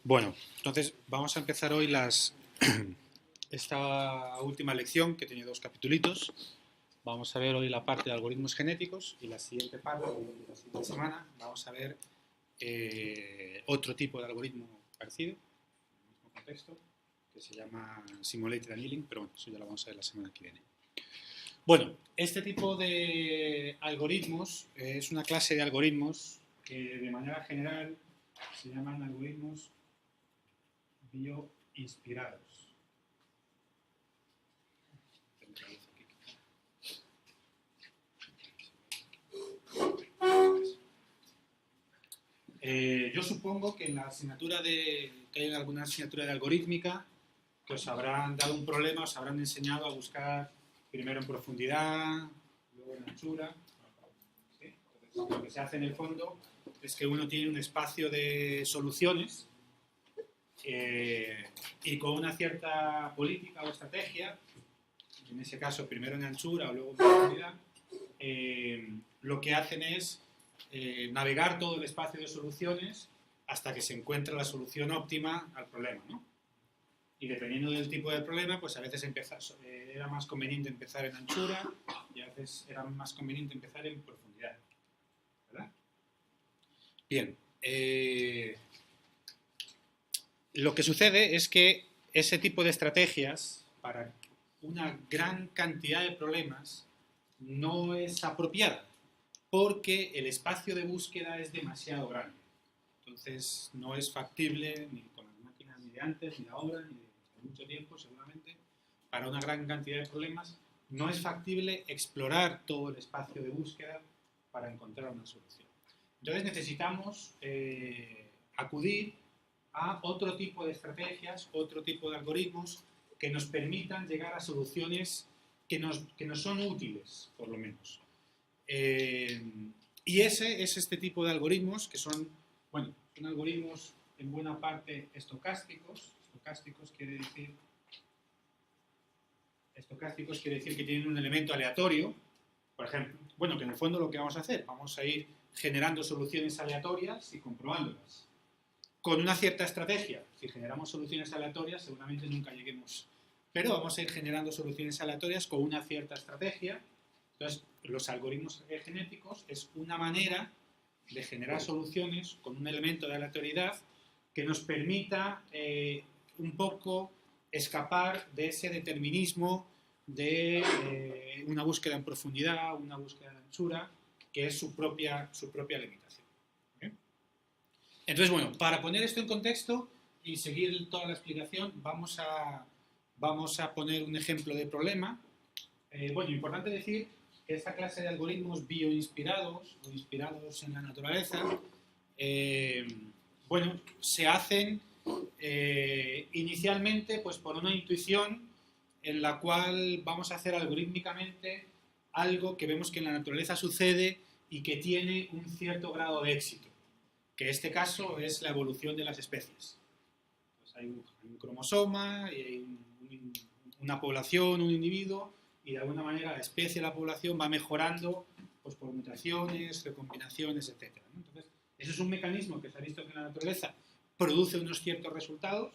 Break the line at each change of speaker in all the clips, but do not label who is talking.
Bueno, entonces vamos a empezar hoy esta última lección que tiene dos capitulitos. Vamos a ver hoy la parte de algoritmos genéticos y la siguiente parte, la siguiente semana, vamos a ver otro tipo de algoritmo parecido, en el mismo contexto, que se llama Simulated Annealing, pero bueno, eso ya lo vamos a ver la semana que viene. Bueno, este tipo de algoritmos es una clase de algoritmos que de manera general se llaman algoritmos bioinspirados. Yo supongo que en la asignatura que hay alguna asignatura de algorítmica que os habrán dado un problema, os habrán enseñado a buscar primero en profundidad, luego en anchura. ¿Sí? Entonces, lo que se hace en el fondo es que uno tiene un espacio de soluciones y con una cierta política o estrategia, en ese caso primero en anchura o luego en profundidad, lo que hacen es navegar todo el espacio de soluciones hasta que se encuentra la solución óptima al problema, ¿no? Y dependiendo del tipo de problema, pues a veces era más conveniente empezar en anchura y a veces era más conveniente empezar en profundidad, ¿verdad? Bien, lo que sucede es que ese tipo de estrategias para una gran cantidad de problemas no es apropiada porque el espacio de búsqueda es demasiado grande. Entonces no es factible ni con las máquinas ni de antes, ni de ahora, ni de mucho tiempo seguramente, para una gran cantidad de problemas, no es factible explorar todo el espacio de búsqueda para encontrar una solución. Entonces necesitamos acudir a otro tipo de estrategias, otro tipo de algoritmos que nos permitan llegar a soluciones que nos son útiles, por lo menos. Y ese es este tipo de algoritmos que son, bueno, son algoritmos en buena parte estocásticos. Estocásticos quiere decir que tienen un elemento aleatorio, por ejemplo. Bueno, que en el fondo lo que vamos a hacer, vamos a ir generando soluciones aleatorias y comprobándolas. Con una cierta estrategia. Si generamos soluciones aleatorias, seguramente nunca lleguemos. Pero vamos a ir generando soluciones aleatorias con una cierta estrategia. Entonces, los algoritmos genéticos es una manera de generar soluciones con un elemento de aleatoriedad que nos permita un poco escapar de ese determinismo de una búsqueda en profundidad, una búsqueda en anchura, que es su propia limitación. ¿Okay? Entonces, bueno, para poner esto en contexto y seguir toda la explicación, vamos a poner un ejemplo de problema. Bueno, importante decir que esta clase de algoritmos bioinspirados o inspirados en la naturaleza, bueno, se hacen inicialmente pues por una intuición en la cual vamos a hacer algorítmicamente algo que vemos que en la naturaleza sucede y que tiene un cierto grado de éxito, que en este caso es la evolución de las especies. Pues hay un cromosoma y hay una población, un individuo, y de alguna manera la especie, la población va mejorando pues, por mutaciones, recombinaciones, etc. ¿no? Entonces, eso es un mecanismo que se ha visto que en la naturaleza produce unos ciertos resultados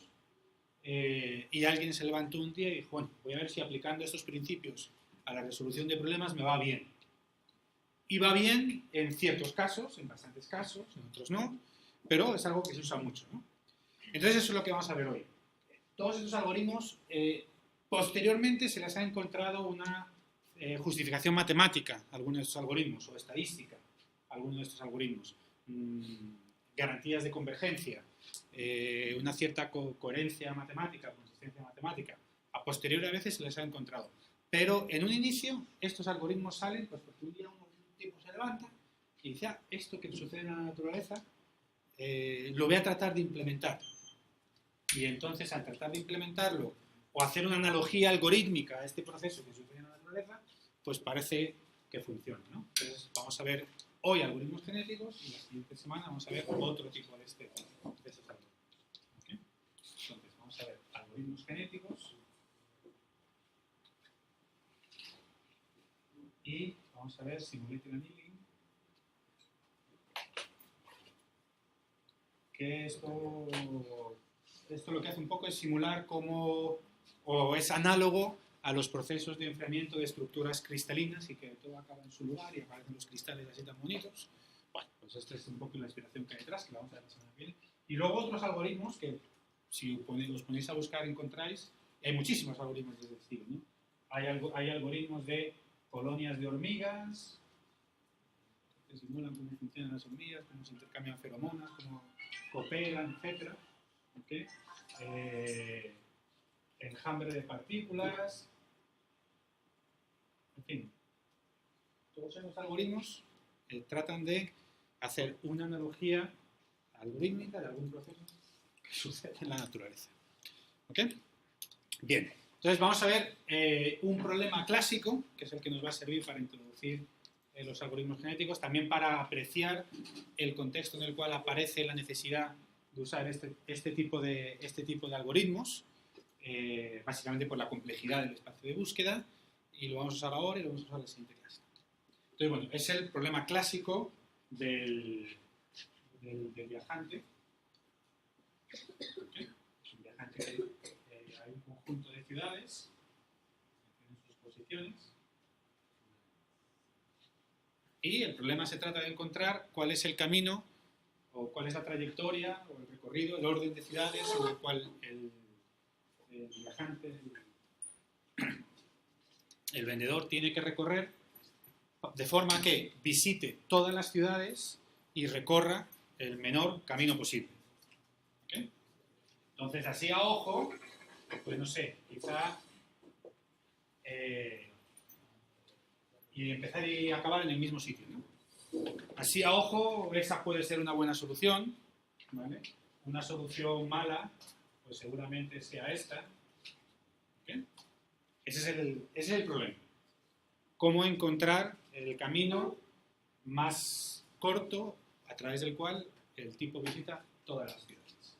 y alguien se levantó un día y dijo, bueno, voy a ver si aplicando estos principios a la resolución de problemas me va bien. Y va bien en ciertos casos, en bastantes casos, en otros no, pero es algo que se usa mucho, ¿no? Entonces eso es lo que vamos a ver hoy. Todos estos algoritmos, posteriormente se les ha encontrado una justificación matemática a algunos de estos algoritmos, o estadística a algunos de estos algoritmos, garantías de convergencia, una cierta coherencia matemática, consistencia matemática. A posteriori a veces se les ha encontrado. Pero en un inicio estos algoritmos salen pues porque un día un tipo se levanta y dice, esto que sucede en la naturaleza lo voy a tratar de implementar. Y entonces al tratar de implementarlo o hacer una analogía algorítmica a este proceso que sucede en la naturaleza, pues parece que funciona, ¿no? Entonces vamos a ver hoy algoritmos genéticos y la siguiente semana vamos a ver otro tipo de estos algoritmos. ¿Okay? Entonces vamos a ver algoritmos genéticos y vamos a ver Simulated Annealing, que esto lo que hace un poco es simular cómo, o es análogo a los procesos de enfriamiento de estructuras cristalinas y que todo acaba en su lugar y aparecen los cristales así tan bonitos. Bueno, pues esta es un poco la inspiración que hay detrás, que la vamos a ver la semana que viene. Y luego otros algoritmos que, si os ponéis a buscar, encontráis. Hay muchísimos algoritmos de ese estilo, ¿no? Hay algoritmos de colonias de hormigas que simulan cómo funcionan las hormigas, cómo se intercambian feromonas, cómo cooperan, etc. ¿Okay? Enjambre de partículas, en fin. Todos esos algoritmos tratan de hacer una analogía algorítmica de algún proceso que sucede en la naturaleza. ¿Ok? Bien, entonces vamos a ver un problema clásico, que es el que nos va a servir para introducir los algoritmos genéticos, también para apreciar el contexto en el cual aparece la necesidad de usar este tipo de algoritmos, básicamente por la complejidad del espacio de búsqueda, y lo vamos a usar ahora y lo vamos a usar en la siguiente clase. Entonces, bueno, es el problema clásico del viajante. ¿Okay? Es un viajante que hay un conjunto de ciudades que tienen sus posiciones. Y el problema se trata de encontrar cuál es el camino, o cuál es la trayectoria, o el recorrido, el orden de ciudades, sobre el cual el viajante, el vendedor tiene que recorrer, de forma que visite todas las ciudades y recorra el menor camino posible. ¿Okay? Entonces, así a ojo, pues no sé, quizá y empezar y acabar en el mismo sitio, ¿no? Así a ojo, esa puede ser una buena solución, ¿vale? Una solución mala, pues seguramente sea esta. ¿Okay? Ese es el problema. Cómo encontrar el camino más corto a través del cual el tipo visita todas las ciudades.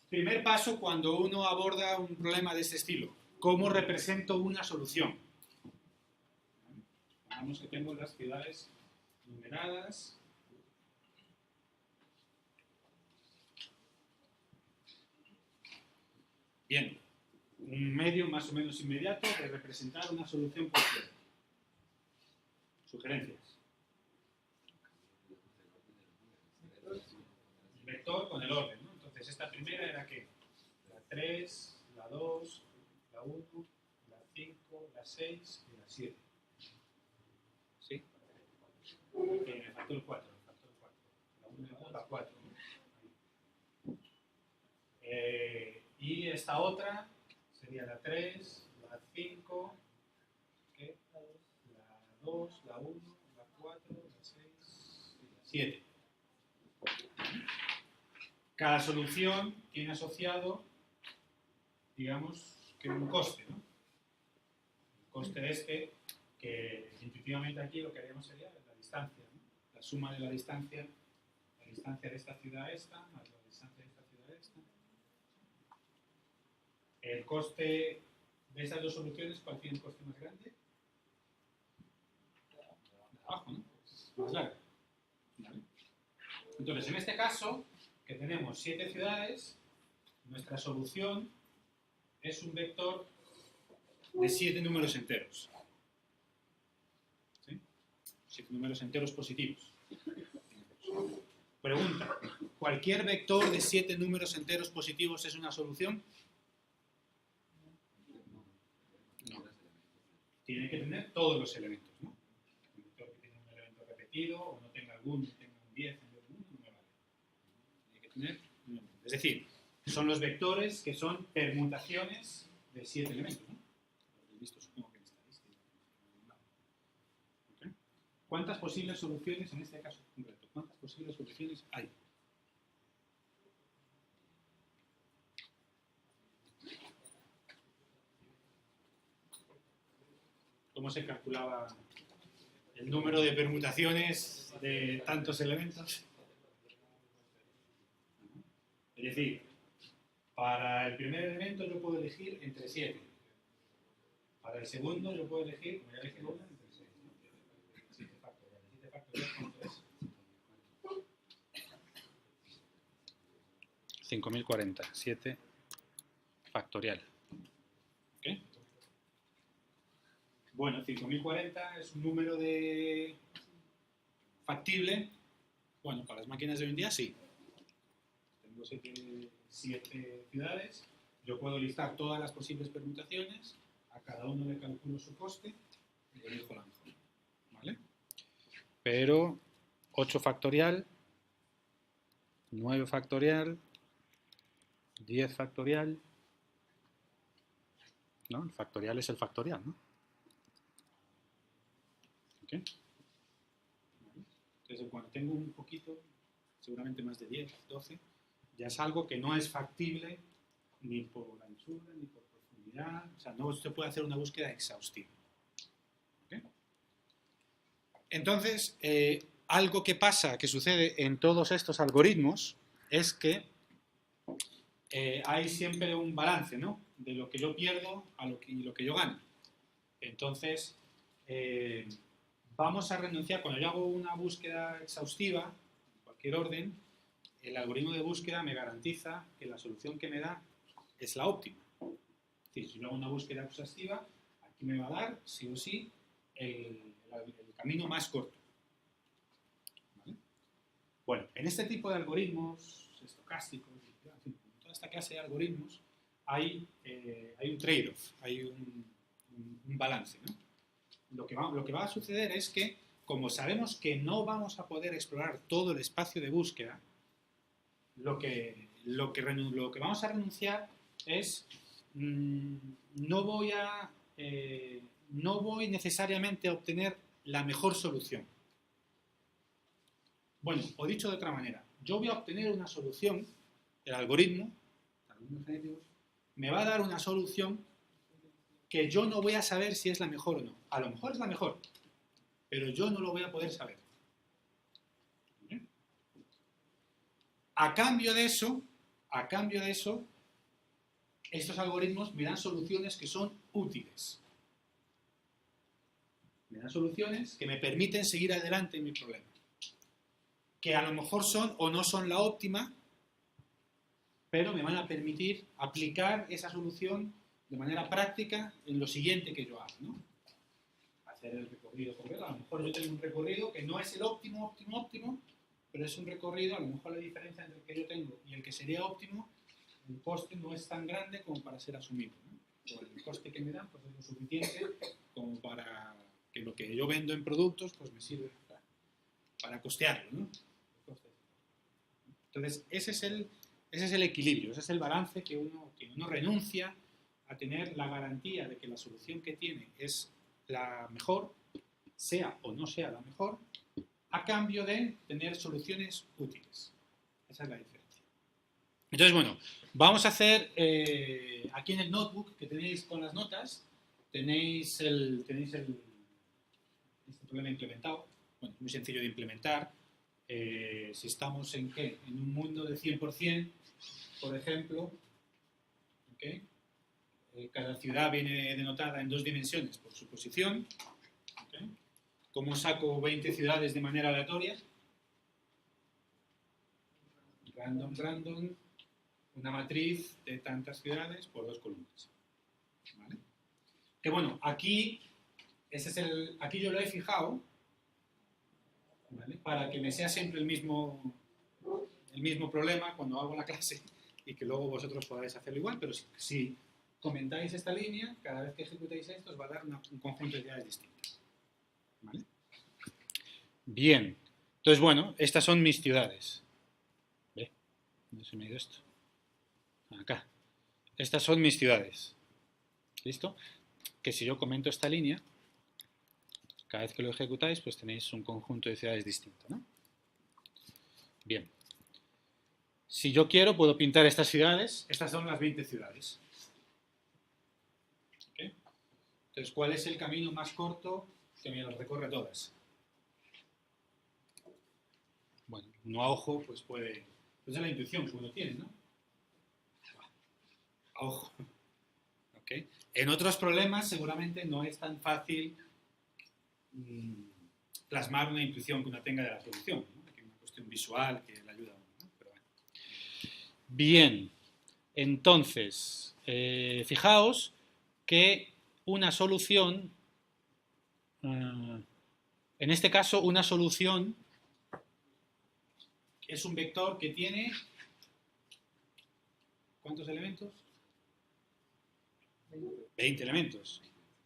Primer paso cuando uno aborda un problema de este estilo. ¿Cómo represento una solución? Digamos que tengo las ciudades numeradas. Bien, un medio más o menos inmediato de representar una solución cualquiera. Sugerencias. Vector con el orden, ¿no? Entonces, esta primera era ¿qué? La 3, la 2, la 1, la 5, la 6 y la 7. ¿Sí? Me faltó el 4. La 1 y la 2, la 4. ¿No? Y esta otra sería la 3, la 5, ¿qué? La 2, la 1, la 4, la 6 y la 7. Cada solución tiene asociado, digamos, que un coste, ¿no? El coste de este, que intuitivamente aquí lo que haríamos sería la distancia, ¿no? La suma de la distancia de esta ciudad a esta, más la distancia de esta ciudad a esta. El coste de esas dos soluciones, ¿cuál tiene el coste más grande? De abajo, ¿no? Más largo. ¿Vale? Entonces, en este caso, que tenemos 7 ciudades, nuestra solución es un vector de 7 números enteros. ¿Sí? 7 números enteros positivos. Pregunta, ¿cualquier vector de 7 números enteros positivos es una solución? No. Tiene que tener todos los elementos, ¿no? Un vector que tenga un elemento repetido, o no tenga alguno, y tenga un 10 en vez de 1, no me vale. Tiene que tener un elemento. Es decir, son los vectores que son permutaciones de 7 elementos, ¿no? Lo he visto, supongo que en estadística. ¿Okay? ¿Cuántas posibles soluciones, en este caso concreto, cuántas posibles soluciones hay? ¿Cómo se calculaba el número de permutaciones de tantos elementos? Es decir, para el primer elemento yo puedo elegir entre 7. Para el segundo yo puedo elegir, voy a elegir una entre 6. 7 factorial. 7 factorial, ¿cuánto es? 5040, 7 factorial. ¿Okay? Bueno, 5040 es un número factible. Bueno, para las máquinas de hoy en día sí. Tengo 7 ciudades. Yo puedo listar todas las posibles permutaciones. A cada uno le calculo su coste y elijo la mejor. ¿Vale? Pero 8 factorial, 9 factorial, 10 factorial. ¿No? El factorial es el factorial, ¿no? ¿Okay? Entonces, cuando tengo un poquito, seguramente más de 10, 12, ya es algo que no es factible ni por anchura, ni por profundidad. O sea, no se puede hacer una búsqueda exhaustiva. ¿Okay? Entonces, algo que pasa, que sucede en todos estos algoritmos, es que hay siempre un balance, ¿no? De lo que yo pierdo a lo que yo gano. Entonces, vamos a renunciar, cuando yo hago una búsqueda exhaustiva, en cualquier orden, el algoritmo de búsqueda me garantiza que la solución que me da es la óptima. Es decir, si yo hago una búsqueda exhaustiva, aquí me va a dar, sí o sí, el camino más corto. ¿Vale? Bueno, en este tipo de algoritmos estocásticos, en fin, toda esta clase de algoritmos, hay un trade-off, hay un balance, ¿no? Lo que va a suceder es que, como sabemos que no vamos a poder explorar todo el espacio de búsqueda, lo que vamos a renunciar es no voy necesariamente a obtener la mejor solución. Bueno, o dicho de otra manera, yo voy a obtener una solución, el algoritmo genéticos, me va a dar una solución que yo no voy a saber si es la mejor o no. A lo mejor es la mejor, pero yo no lo voy a poder saber. ¿Bien? A cambio de eso, estos algoritmos me dan soluciones que son útiles. Me dan soluciones que me permiten seguir adelante en mi problema. Que a lo mejor son o no son la óptima, pero me van a permitir aplicar esa solución de manera práctica en lo siguiente que yo hago, ¿no? Hacer el recorrido correcto. A lo mejor yo tengo un recorrido que no es el óptimo, pero es un recorrido, a lo mejor la diferencia entre el que yo tengo y el que sería óptimo, el coste no es tan grande como para ser asumido, ¿no? O el coste que me dan pues es lo suficiente como para que lo que yo vendo en productos pues me sirve para costearlo, ¿no? Entonces, ese es el equilibrio, ese es el balance que uno renuncia a tener la garantía de que la solución que tiene es la mejor, sea o no sea la mejor, a cambio de tener soluciones útiles. Esa es la diferencia. Entonces, bueno, vamos a hacer, aquí en el notebook que tenéis con las notas, tenéis este problema implementado. Bueno, es muy sencillo de implementar. Si estamos en ¿qué? En un mundo de 100%, por ejemplo, ¿okay? Cada ciudad viene denotada en 2 dimensiones por su posición. ¿Okay? ¿Cómo saco 20 ciudades de manera aleatoria? Random, una matriz de tantas ciudades por 2 columnas. ¿Vale? Que bueno, aquí yo lo he fijado, ¿vale? Para que me sea siempre el mismo problema cuando hago la clase y que luego vosotros podáis hacerlo igual, pero si comentáis esta línea, cada vez que ejecutéis esto os va a dar un conjunto de ciudades distintas. ¿Vale? Bien, entonces bueno, estas son mis ciudades. ¿Ve? ¿Dónde se me ha ido esto? Acá. Estas son mis ciudades. ¿Listo? Que si yo comento esta línea, cada vez que lo ejecutáis, pues tenéis un conjunto de ciudades distinto, ¿no? Bien. Si yo quiero, puedo pintar estas ciudades. Estas son las 20 ciudades. ¿Okay? Entonces, ¿cuál es el camino más corto que me las recorre todas? Bueno, uno a ojo, pues puede... Pues es la intuición que uno tiene, ¿no? A ojo. ¿Okay? En otros problemas, seguramente no es tan fácil plasmar una intuición que uno tenga de la solución, ¿no? Hay una cuestión visual que le ayuda a uno, ¿no? Pero bueno. Bien, entonces, fijaos que una solución, en este caso una solución es un vector que tiene, ¿cuántos elementos? 20 elementos.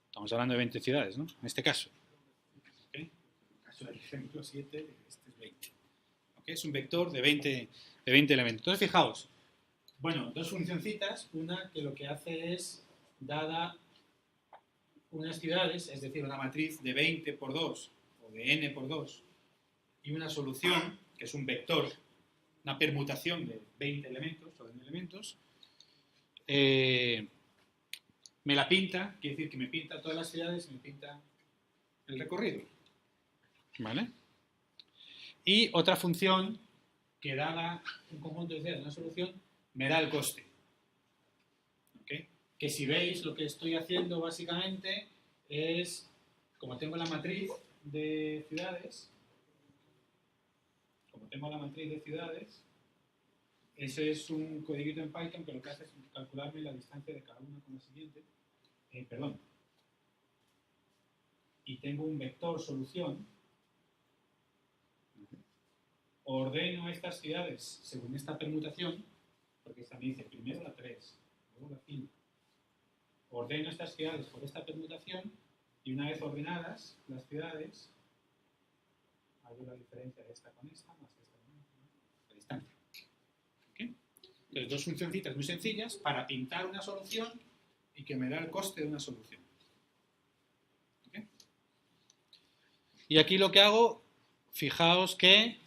Estamos hablando de 20 ciudades, ¿no? En este caso. ¿Okay? En el caso del ejemplo 7, este es 20. ¿Okay? Es un vector de 20 elementos. Entonces, fijaos, bueno, dos funcioncitas, una que lo que hace es, dada unas ciudades, es decir, una matriz de 20 por 2 o de n por 2, y una solución, que es un vector, una permutación de 20 elementos o de n elementos, me la pinta, quiere decir que me pinta todas las ciudades y me pinta el recorrido. ¿Vale? Y otra función que dada un conjunto de ciudades, una solución, me da el coste. ¿Okay? Que si veis lo que estoy haciendo básicamente es, como tengo la matriz de ciudades, ese es un codiguito en Python que lo que hace es calcularme la distancia de cada una con la siguiente. Y tengo un vector solución. Ordeno estas ciudades según esta permutación, porque esta me dice primero la 3, luego la 5. Ordeno estas ciudades por esta permutación y una vez ordenadas las ciudades, hago la diferencia de esta con esta más esta con la distancia. ¿Okay? Entonces, dos funcioncitas muy sencillas para pintar una solución y que me da el coste de una solución. ¿Okay? Y aquí lo que hago, fijaos que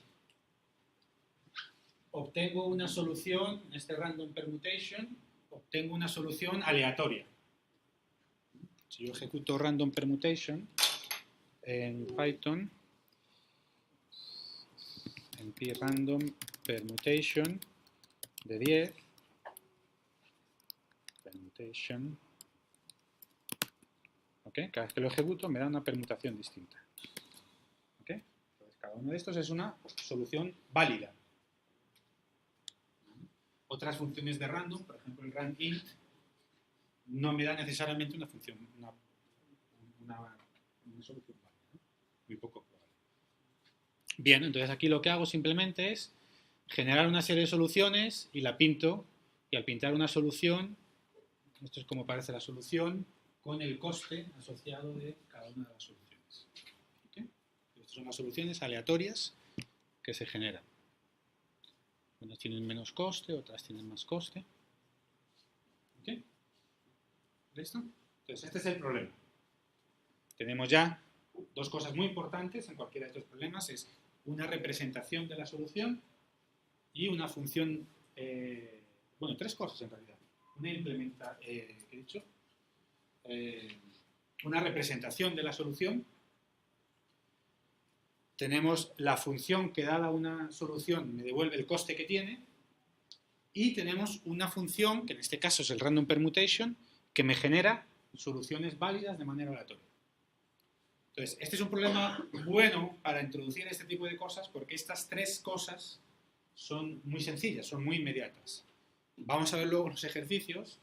obtengo una solución, este random permutation, obtengo una solución aleatoria. Si yo ejecuto random permutation en Python, en prandom permutation de 10, permutation, ¿okay? Cada vez que lo ejecuto me da una permutación distinta. ¿Okay? Entonces, cada uno de estos es una solución válida. Otras funciones de random, por ejemplo el randint, no me da necesariamente una función, una solución válida, ¿no? Muy poco probable. Bien, entonces aquí lo que hago simplemente es generar una serie de soluciones y la pinto, y al pintar una solución, esto es como aparece la solución, con el coste asociado de cada una de las soluciones. ¿Okay? Estas son las soluciones aleatorias que se generan. Unas tienen menos coste, otras tienen más coste. ¿Ok? ¿Listo? Entonces, este es el problema. Tenemos ya dos cosas muy importantes en cualquiera de estos problemas. Es una representación de la solución y una función... bueno, tres cosas en realidad. ¿qué he dicho? Una representación de la solución. Tenemos la función que dada una solución me devuelve el coste que tiene, y tenemos una función, que en este caso es el random permutation, que me genera soluciones válidas de manera aleatoria. Entonces, este es un problema bueno para introducir este tipo de cosas, porque estas tres cosas son muy sencillas, son muy inmediatas. Vamos a ver luego los ejercicios,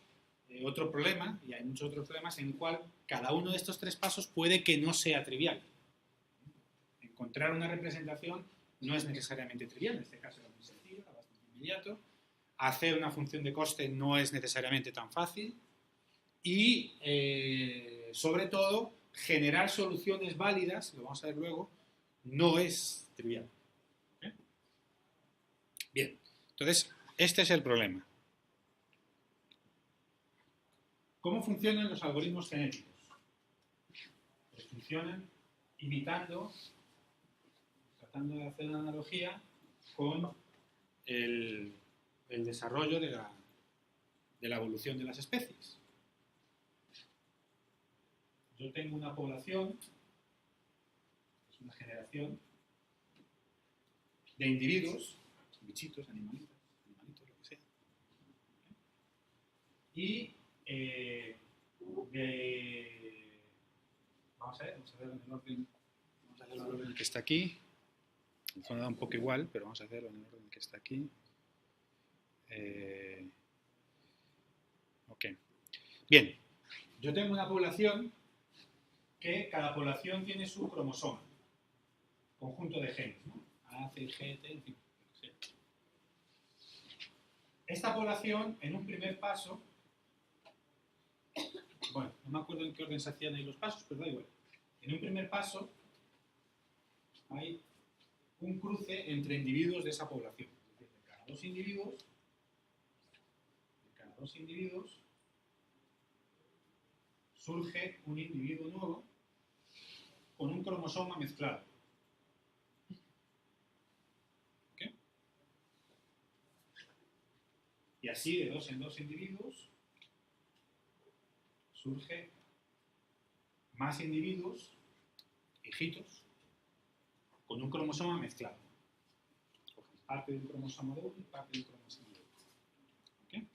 otro problema, y hay muchos otros problemas en el cual cada uno de estos tres pasos puede que no sea trivial. Encontrar una representación no es necesariamente trivial, en este caso era muy sencillo, era bastante inmediato. Hacer una función de coste no es necesariamente tan fácil. Y, sobre todo, generar soluciones válidas, lo vamos a ver luego, no es trivial. ¿Okay? Bien, entonces, este es el problema. ¿Cómo funcionan los algoritmos genéticos? Pues funcionan imitando, tratando de hacer una analogía con el desarrollo de la evolución de las especies. Yo tengo una población, es una generación de individuos, bichitos, animalitos, lo que sea. Y vamos a ver en el orden, vamos a hacerlo en el orden que está aquí. En el fondo da un poco igual, pero vamos a hacerlo en el orden que está aquí. Ok. Bien, yo tengo una población que cada población tiene su cromosoma, conjunto de genes, ¿no? A, C, G, T, en fin. Esta población, en un primer paso, bueno, no me acuerdo en qué orden se hacían ahí los pasos, pero da igual. En un primer paso hay un cruce entre individuos de esa población. Es decir, de cada dos individuos surge un individuo nuevo con un cromosoma mezclado. ¿Okay? Y así, de dos en dos individuos, surge más individuos, hijitos, con un cromosoma mezclado. Cogen parte de un cromosoma de uno y parte de un cromosoma de otro. ¿Okay?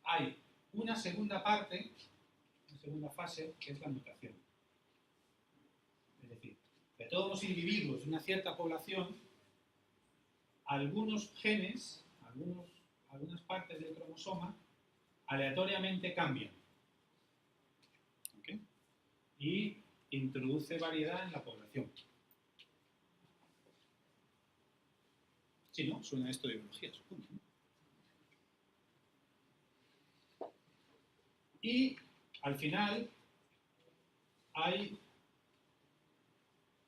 Hay una segunda parte, una segunda fase, que es la mutación. Es decir, de todos los individuos de una cierta población, algunos genes, algunas partes del cromosoma, aleatoriamente cambian. ¿Okay? Y introduce variedad en la población. Sí, ¿no? Suena esto de biología, supongo. Y al final hay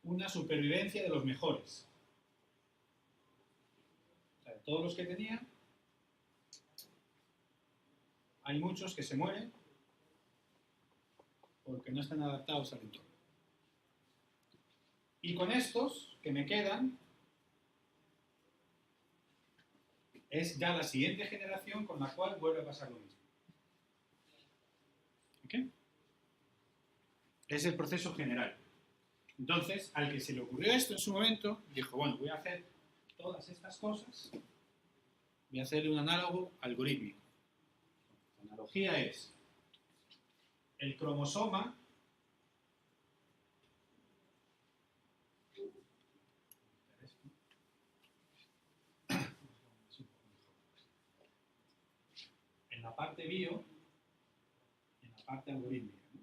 una supervivencia de los mejores. O sea, de todos los que tenía, hay muchos que se mueren porque no están adaptados al entorno. Y con estos que me quedan, es ya la siguiente generación con la cual vuelve a pasar lo mismo. ¿Okay? Es el proceso general. Entonces, al que se le ocurrió esto en su momento, dijo, bueno, voy a hacer todas estas cosas, voy a hacerle un análogo algorítmico. La analogía es el cromosoma en la parte bio y en la parte algorítmica, ¿no?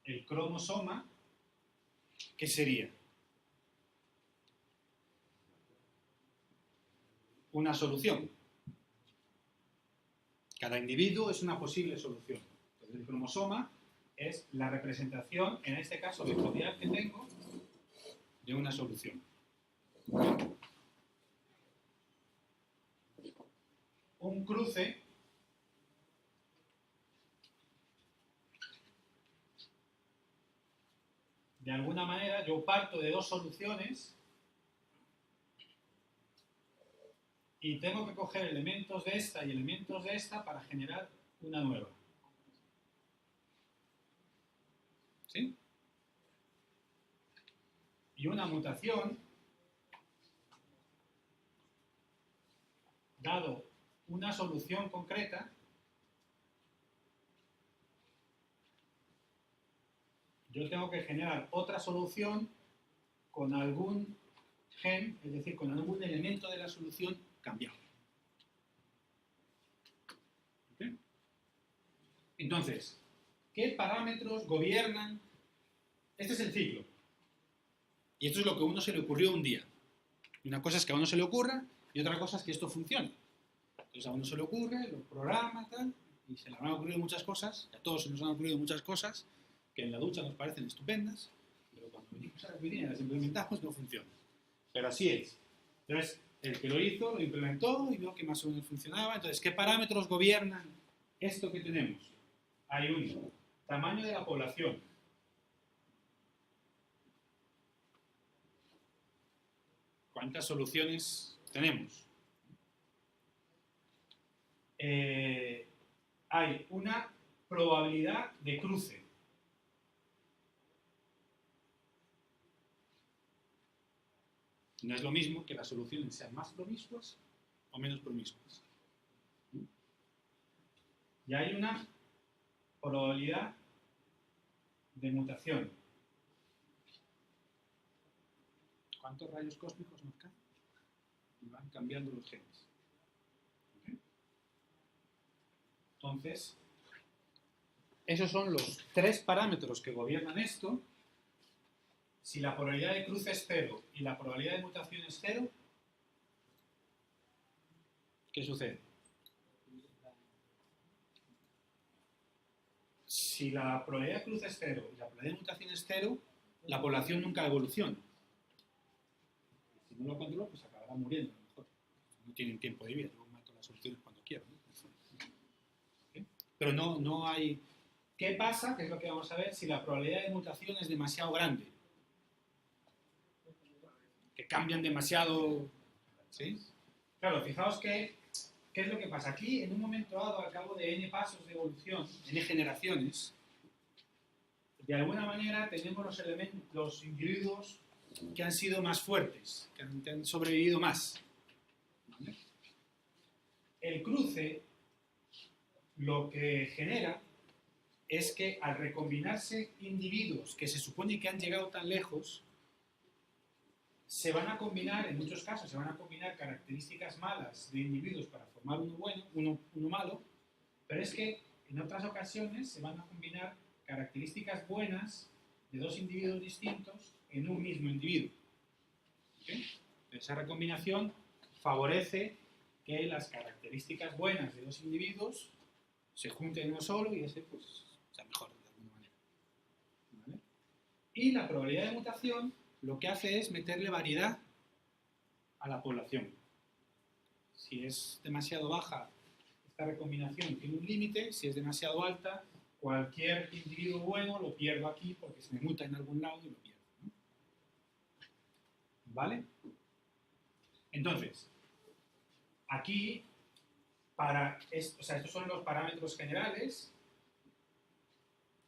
El cromosoma, ¿qué sería? Una solución. Cada individuo es una posible solución. Entonces, el cromosoma es la representación, en este caso vectorial que tengo, de una solución. Un cruce de alguna manera yo parto de dos soluciones y tengo que coger elementos de esta y elementos de esta para generar una nueva. ¿Sí? Y una mutación, dado una solución concreta, yo tengo que generar otra solución con algún gen, es decir, con algún elemento de la solución cambiado. ¿Okay? Entonces, ¿qué parámetros gobiernan? Este es el ciclo. Y esto es lo que a uno se le ocurrió un día. Una cosa es que a uno se le ocurra y otra cosa es que esto funcione. Entonces a uno se le ocurre, lo programa, tal, y se le han ocurrido muchas cosas, y a todos se nos han ocurrido muchas cosas que en la ducha nos parecen estupendas, pero cuando venimos a la oficina y las implementamos no funcionan. Pero así es. Entonces, el que lo hizo, lo implementó y vio que más o menos funcionaba. Entonces, ¿qué parámetros gobiernan esto que tenemos? Hay un tamaño de la población. ¿Cuántas soluciones tenemos? Hay una probabilidad de cruce. No es lo mismo que las soluciones sean más promiscuas o menos promiscuas. Y hay una probabilidad de mutación. ¿Cuántos rayos cósmicos nos caen? Y van cambiando los genes. ¿Okay? Entonces, esos son los 3 parámetros que gobiernan esto. Si la probabilidad de cruce es 0 y la probabilidad de mutación es 0, ¿qué sucede? Si la probabilidad de cruce es 0 y la probabilidad de mutación es 0, la población nunca evoluciona. Si no lo controlo, pues acabará muriendo a lo mejor. No tienen tiempo de vida, yo mato las soluciones cuando quiero, ¿no? ¿Okay? Pero no hay... ¿Qué pasa? Que es lo que vamos a ver si la probabilidad de mutación es demasiado grande. Que cambian demasiado... ¿Sí? Claro, fijaos que... ¿Qué es lo que pasa? Aquí, en un momento dado, al cabo de n pasos de evolución, n generaciones, de alguna manera tenemos los individuos que han sido más fuertes, que han sobrevivido más. ¿Vale? El cruce lo que genera es que al recombinarse individuos que se supone que han llegado tan lejos, se van a combinar, en muchos casos, se van a combinar características malas de individuos para formar uno bueno, uno malo, pero es que en otras ocasiones se van a combinar características buenas de dos individuos distintos en un mismo individuo. ¿Okay? Esa recombinación favorece que las características buenas de dos individuos se junten en uno solo y ese pues sea mejor de alguna manera. ¿Vale? Y la probabilidad de mutación lo que hace es meterle variedad a la población. Si es demasiado baja, esta recombinación tiene un límite. Si es demasiado alta, cualquier individuo bueno lo pierdo aquí porque se me muta en algún lado y lo pierdo, ¿no? ¿Vale? Entonces, aquí, estos son los parámetros generales.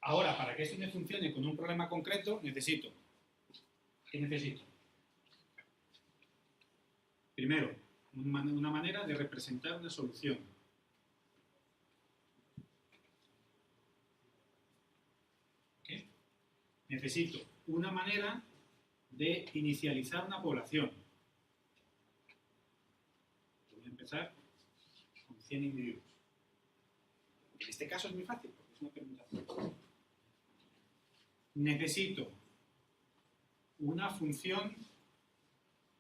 Ahora, para que esto me funcione con un problema concreto, necesito... ¿Qué necesito? Primero, una manera de representar una solución. ¿Okay? Necesito una manera de inicializar una población. Voy a empezar con 100 individuos. En este caso es muy fácil, porque es una permutación. Necesito una función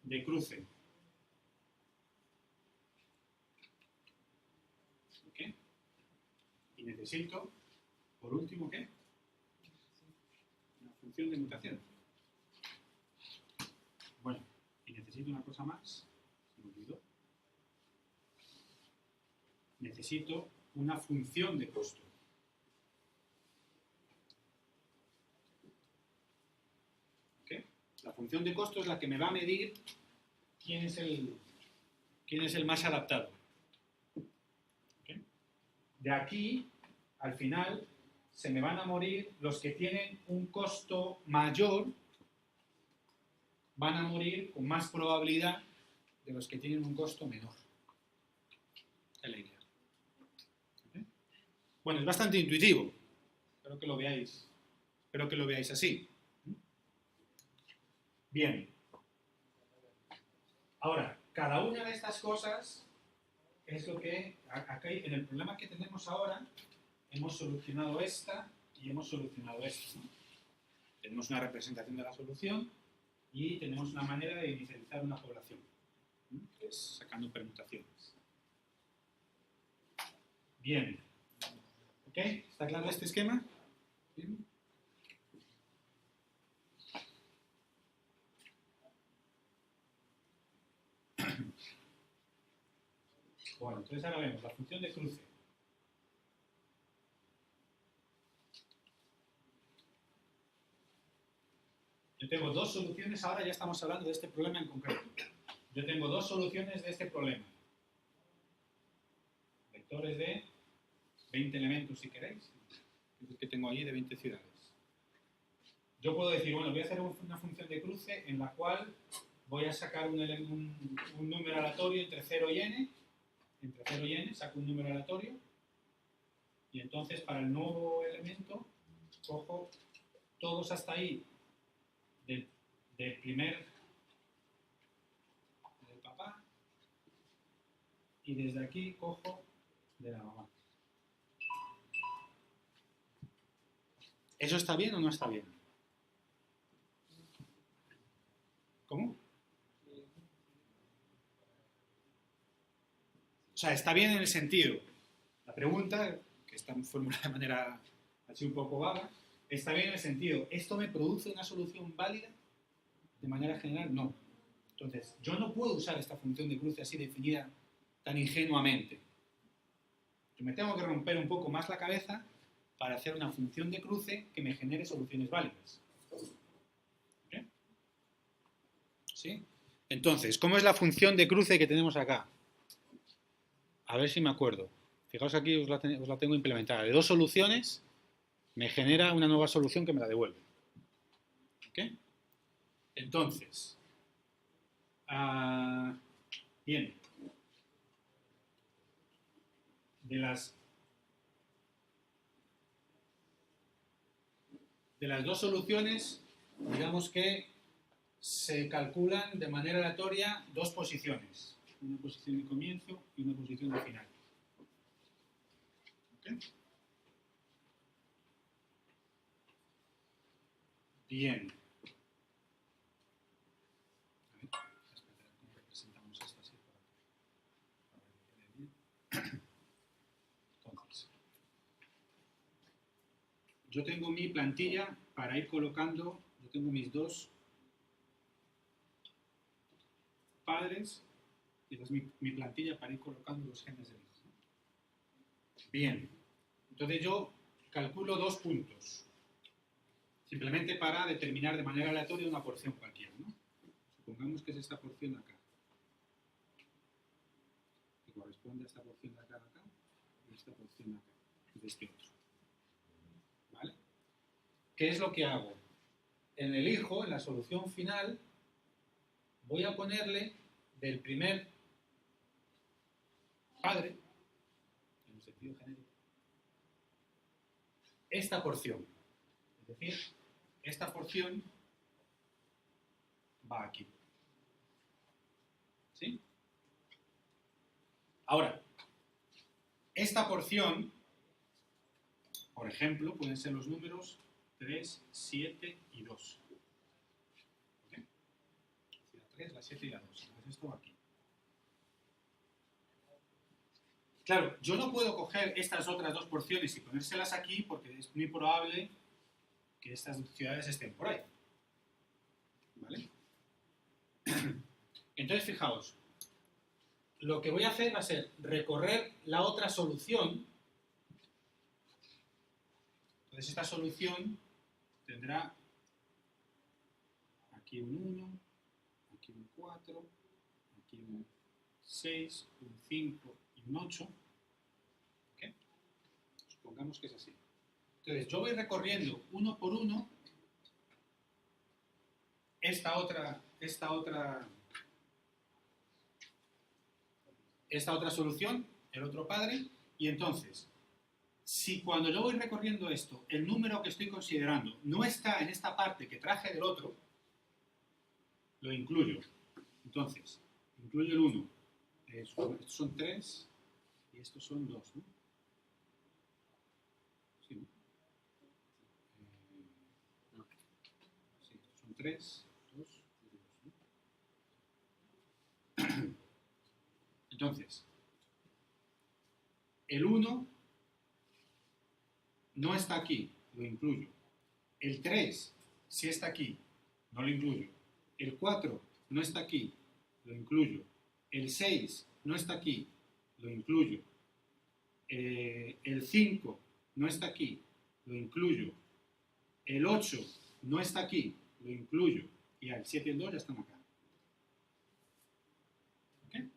de cruce. ¿Okay? Y necesito, por último, ¿qué? Una función de mutación. Bueno, y necesito una cosa más. Se me olvidó. Necesito una función de costo. ¿Okay? La función de costo es la que me va a medir quién es el más adaptado. ¿Okay? De aquí, al final, se me van a morir los que tienen un costo mayor, van a morir con más probabilidad de los que tienen un costo menor. Es la idea. ¿Okay? Bueno, es bastante intuitivo. Espero que lo veáis así. Bien. Ahora, cada una de estas cosas es lo que, acá en el problema que tenemos ahora, hemos solucionado esta y hemos solucionado esto, ¿no? Tenemos una representación de la solución y tenemos una manera de inicializar una población, ¿no? Que es sacando permutaciones. Bien. ¿Ok? ¿Está claro este esquema? Bien. Bueno, entonces ahora vemos la función de cruce. Yo tengo dos soluciones, ahora ya estamos hablando de este problema en concreto. Yo tengo dos soluciones de este problema. Vectores de 20 elementos, si queréis. Es el que tengo ahí de 20 ciudades. Yo puedo decir, bueno, voy a hacer una función de cruce en la cual voy a sacar un número aleatorio entre 0 y n. Entre 0 y n saco un número aleatorio. Y entonces para el nuevo elemento cojo todos hasta ahí del primer y desde aquí cojo de la mamá. ¿Eso está bien o no está bien? ¿Cómo? O sea, está bien en el sentido. La pregunta, que está formulada de manera así un poco vaga, está bien en el sentido, ¿esto me produce una solución válida? De manera general, no. Entonces, yo no puedo usar esta función de cruce así definida tan ingenuamente. Yo me tengo que romper un poco más la cabeza para hacer una función de cruce que me genere soluciones válidas. ¿Okay? ¿Sí? Entonces, ¿cómo es la función de cruce que tenemos acá? A ver si me acuerdo. Fijaos aquí, os la tengo implementada. De dos soluciones, me genera una nueva solución que me la devuelve. ¿Okay? Entonces, bien. De las dos soluciones, digamos que se calculan de manera aleatoria dos posiciones. Una posición de comienzo y una posición de final. ¿Okay? Bien. A ver, ¿cómo representamos esto así? Entonces, yo tengo mi plantilla para ir colocando, yo tengo mis dos padres y esta es mi plantilla para ir colocando los genes del hijo. Bien, entonces yo calculo dos puntos, simplemente para determinar de manera aleatoria una porción cualquiera, ¿no? Supongamos que es esta porción de acá, que corresponde a esta porción de acá, y esta porción de acá, de este otro. ¿Vale? ¿Qué es lo que hago? En el hijo, en la solución final, voy a ponerle del primer padre, en un sentido genérico, esta porción. Es decir, esta porción va aquí. ¿Sí? Ahora, esta porción, por ejemplo, pueden ser los números 3, 7 y 2. ¿Okay? La 3, la 7 y la 2. Entonces esto va aquí. Claro, yo no puedo coger estas otras dos porciones y ponérselas aquí porque es muy probable que estas ciudades estén por ahí. ¿Vale? Entonces, fijaos, lo que voy a hacer va a ser recorrer la otra solución. Entonces, esta solución tendrá aquí un 1, aquí un 4, aquí un 6, un 5 y un 8. ¿Okay? Supongamos que es así. Entonces, yo voy recorriendo uno por uno esta otra solución, el otro padre, y entonces, si cuando yo voy recorriendo esto, el número que estoy considerando no está en esta parte que traje del otro, lo incluyo. Entonces, incluyo el 1. Estos son 3 y estos son 2, ¿no? Sí, ¿no? Sí, estos son 3, 2 y 2, ¿no? Entonces, el 1 no está aquí, lo incluyo. El 3 sí está aquí, no lo incluyo. El 4 no está aquí, lo incluyo. El 6 no está aquí, lo incluyo. El 5 no está aquí, lo incluyo. El 8 no está aquí, lo incluyo. Y el 7 y el 2 ya están acá. ¿Okay?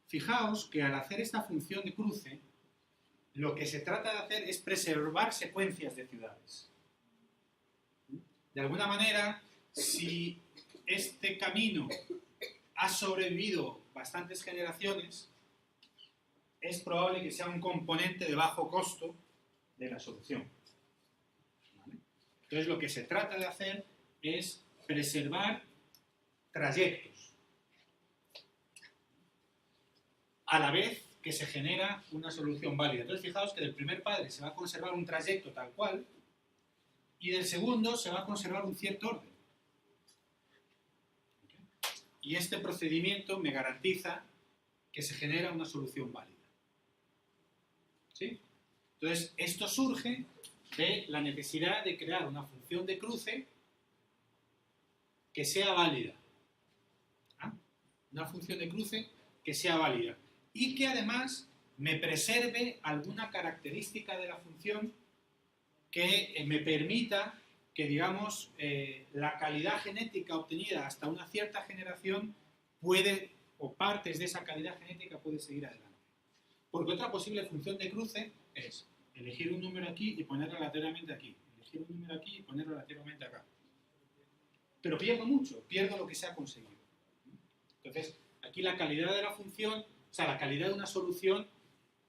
Fijaos que al hacer esta función de cruce, lo que se trata de hacer es preservar secuencias de ciudades. De alguna manera, si este camino ha sobrevivido bastantes generaciones, es probable que sea un componente de bajo costo de la solución. ¿Vale? Entonces, lo que se trata de hacer es preservar trayectos. a la vez que se genera una solución válida. Entonces, fijaos que del primer padre se va a conservar un trayecto tal cual y del segundo se va a conservar un cierto orden. Y este procedimiento me garantiza que se genera una solución válida. ¿Sí? Entonces, esto surge de la necesidad de crear una función de cruce que sea válida. ¿Ah? Una función de cruce que sea válida. Y que además me preserve alguna característica de la función que me permita que, digamos, la calidad genética obtenida hasta una cierta generación puede, o partes de esa calidad genética puede seguir adelante. Porque otra posible función de cruce es elegir un número aquí y ponerlo aleatoriamente aquí. Elegir un número aquí y ponerlo aleatoriamente acá. Pero pierdo mucho, pierdo lo que se ha conseguido. Entonces, aquí la calidad de la función, o sea, la calidad de una solución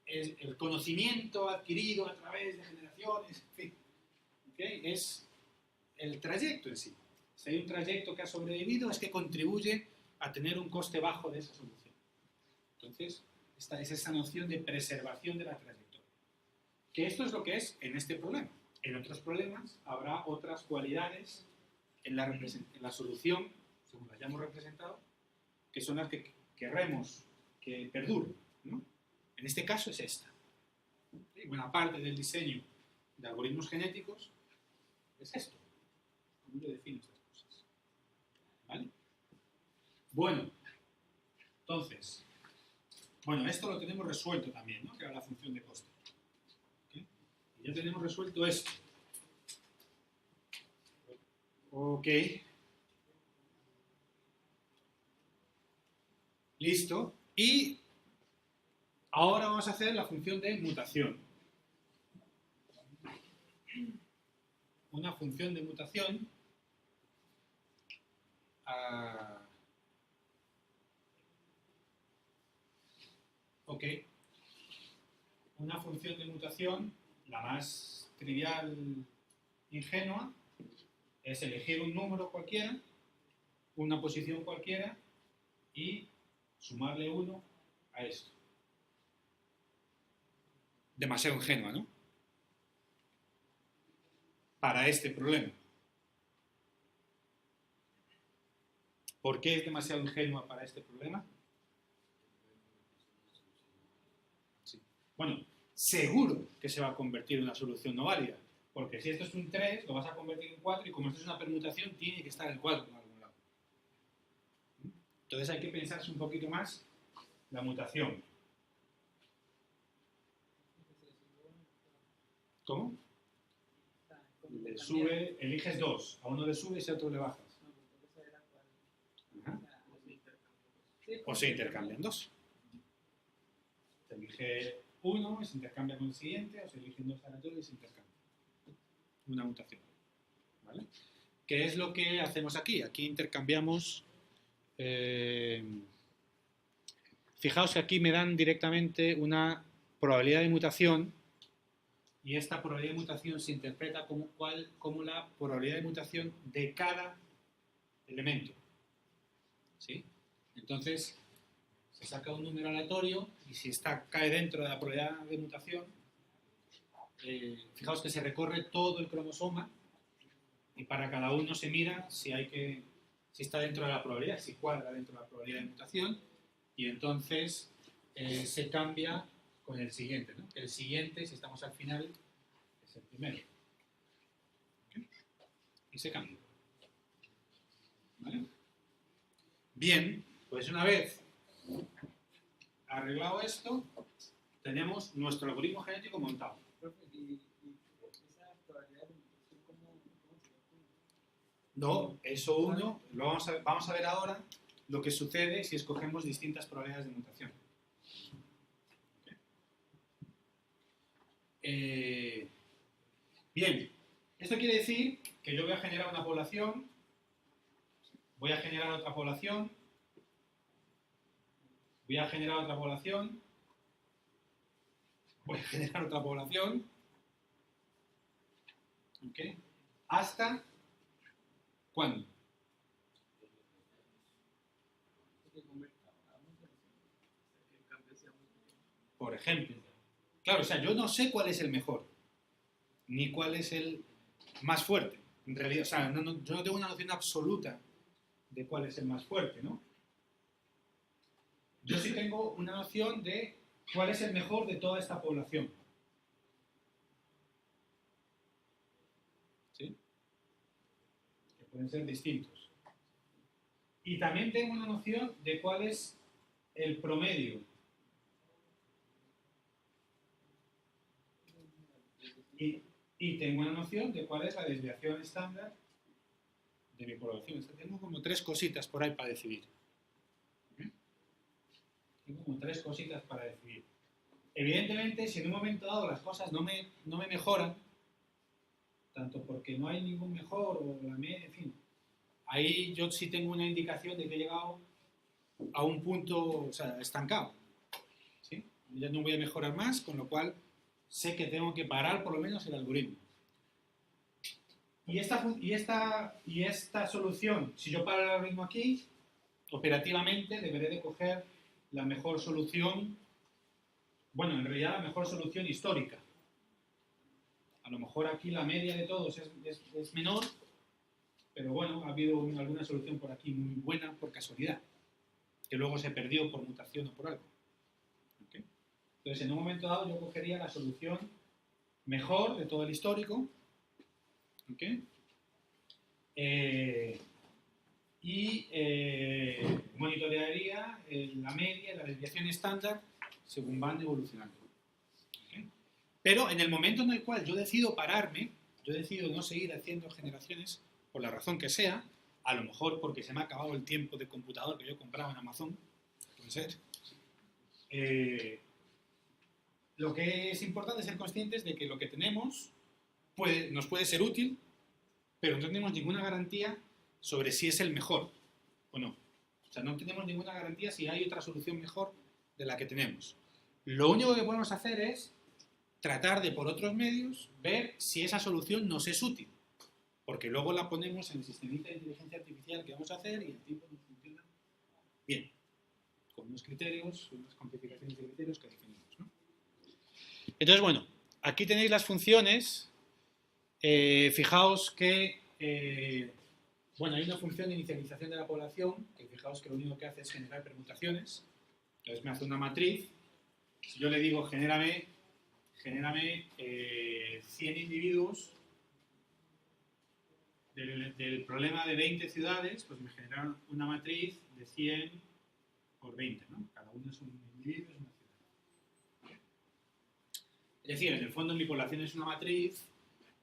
es el conocimiento adquirido a través de generaciones, en fin. ¿Okay? Es el trayecto en sí. Si hay un trayecto que ha sobrevivido, es que contribuye a tener un coste bajo de esa solución. Entonces, esta es esa noción de preservación de la trayectoria. Que esto es lo que es en este problema. En otros problemas habrá otras cualidades en la solución, según la hayamos representado, que son las que querremos que perduren, ¿no? En este caso es esta. ¿Sí? Buena parte del diseño de algoritmos genéticos es esto. ¿Cómo yo defino estas cosas? ¿Vale? Bueno, entonces, bueno, esto lo tenemos resuelto también, ¿no? Que era la función de coste. ¿Okay? Y ya tenemos resuelto esto. Ok. Listo. Y ahora vamos a hacer la función de mutación. Una función de mutación ok. Una función de mutación, la más trivial, ingenua, es elegir un número cualquiera, una posición cualquiera y sumarle 1 a esto. Demasiado ingenua, ¿no? Para este problema. ¿Por qué es demasiado ingenua para este problema? Sí. Bueno, seguro que se va a convertir en una solución no válida, porque si esto es un 3, lo vas a convertir en 4 y como esto es una permutación, tiene que estar el 4 en algún lado. Entonces hay que pensarse un poquito más la mutación. ¿Cómo? Le sube, eliges 2, a uno le subes y a otro le bajas. Ajá. O se intercambian 2. Se elige 1 y se intercambia con el siguiente, o se eligen 2 aleatorios y se intercambian. Una mutación. ¿Vale? ¿Qué es lo que hacemos aquí? Aquí intercambiamos... fijaos que aquí me dan directamente una probabilidad de mutación y esta probabilidad de mutación se interpreta como la probabilidad de mutación de cada elemento. ¿Sí? Entonces, se saca un número aleatorio y si cae dentro de la probabilidad de mutación, fijaos que se recorre todo el cromosoma y para cada uno se mira si está dentro de la probabilidad, si cuadra dentro de la probabilidad de mutación y entonces se cambia con el siguiente, ¿no? El siguiente, si estamos al final, es el primero. ¿Okay? Y se cambia. ¿Vale? Bien, pues una vez arreglado esto, tenemos nuestro algoritmo genético montado. No, eso uno, vamos a ver ahora lo que sucede si escogemos distintas probabilidades de mutación. Bien, esto quiere decir que yo voy a generar una población, voy a generar otra población, voy a generar otra población, voy a generar otra población, ¿ok? ¿Hasta cuándo? por ejemplo. Claro, o sea, yo no sé cuál es el mejor, ni cuál es el más fuerte. En realidad, o sea, yo no tengo una noción absoluta de cuál es el más fuerte, ¿no? Yo sí tengo una noción de cuál es el mejor de toda esta población. ¿Sí? Que pueden ser distintos. Y también tengo una noción de cuál es el promedio. Y tengo una noción de cuál es la desviación estándar de mi población. O sea, tengo como 3 cositas por ahí para decidir. Tengo como 3 cositas para decidir. Evidentemente, si en un momento dado las cosas no me mejoran, tanto porque no hay ningún mejor o la media, en fin, ahí yo sí tengo una indicación de que he llegado a un punto, o sea, estancado. ¿Sí? Ya no voy a mejorar más, con lo cual sé que tengo que parar por lo menos el algoritmo. Y esta solución, si yo paro el algoritmo aquí, operativamente deberé de coger la mejor solución, bueno, en realidad la mejor solución histórica. A lo mejor aquí la media de todos es menor, pero bueno, ha habido alguna solución por aquí muy buena por casualidad, que luego se perdió por mutación o por algo. ¿Okay? Entonces, en un momento dado yo cogería la solución mejor de todo el histórico, ¿okay? Y monitorearía la media, la desviación estándar, según van evolucionando. ¿Okay? Pero en el momento en el cual yo decido pararme, yo decido no seguir haciendo generaciones, por la razón que sea, a lo mejor porque se me ha acabado el tiempo de computador que yo compraba en Amazon, puede ser, lo que es importante es ser conscientes de que lo que tenemos nos puede ser útil, pero no tenemos ninguna garantía sobre si es el mejor o no. O sea, no tenemos ninguna garantía si hay otra solución mejor de la que tenemos. Lo único que podemos hacer es tratar de, por otros medios, ver si esa solución nos es útil. Porque luego la ponemos en el sistemita de inteligencia artificial que vamos a hacer y el tipo nos funciona bien. Con unos criterios, unas cuantificaciones de criterios que definimos, ¿no? Entonces, bueno, aquí tenéis las funciones. Fijaos que bueno, hay una función de inicialización de la población, que fijaos que lo único que hace es generar permutaciones. Entonces me hace una matriz. Si yo le digo, genérame 100 individuos del problema de 20 ciudades, pues me genera una matriz de 100 por 20, ¿no? Cada uno es un individuo, es una ciudad. Es decir, en el fondo mi población es una matriz,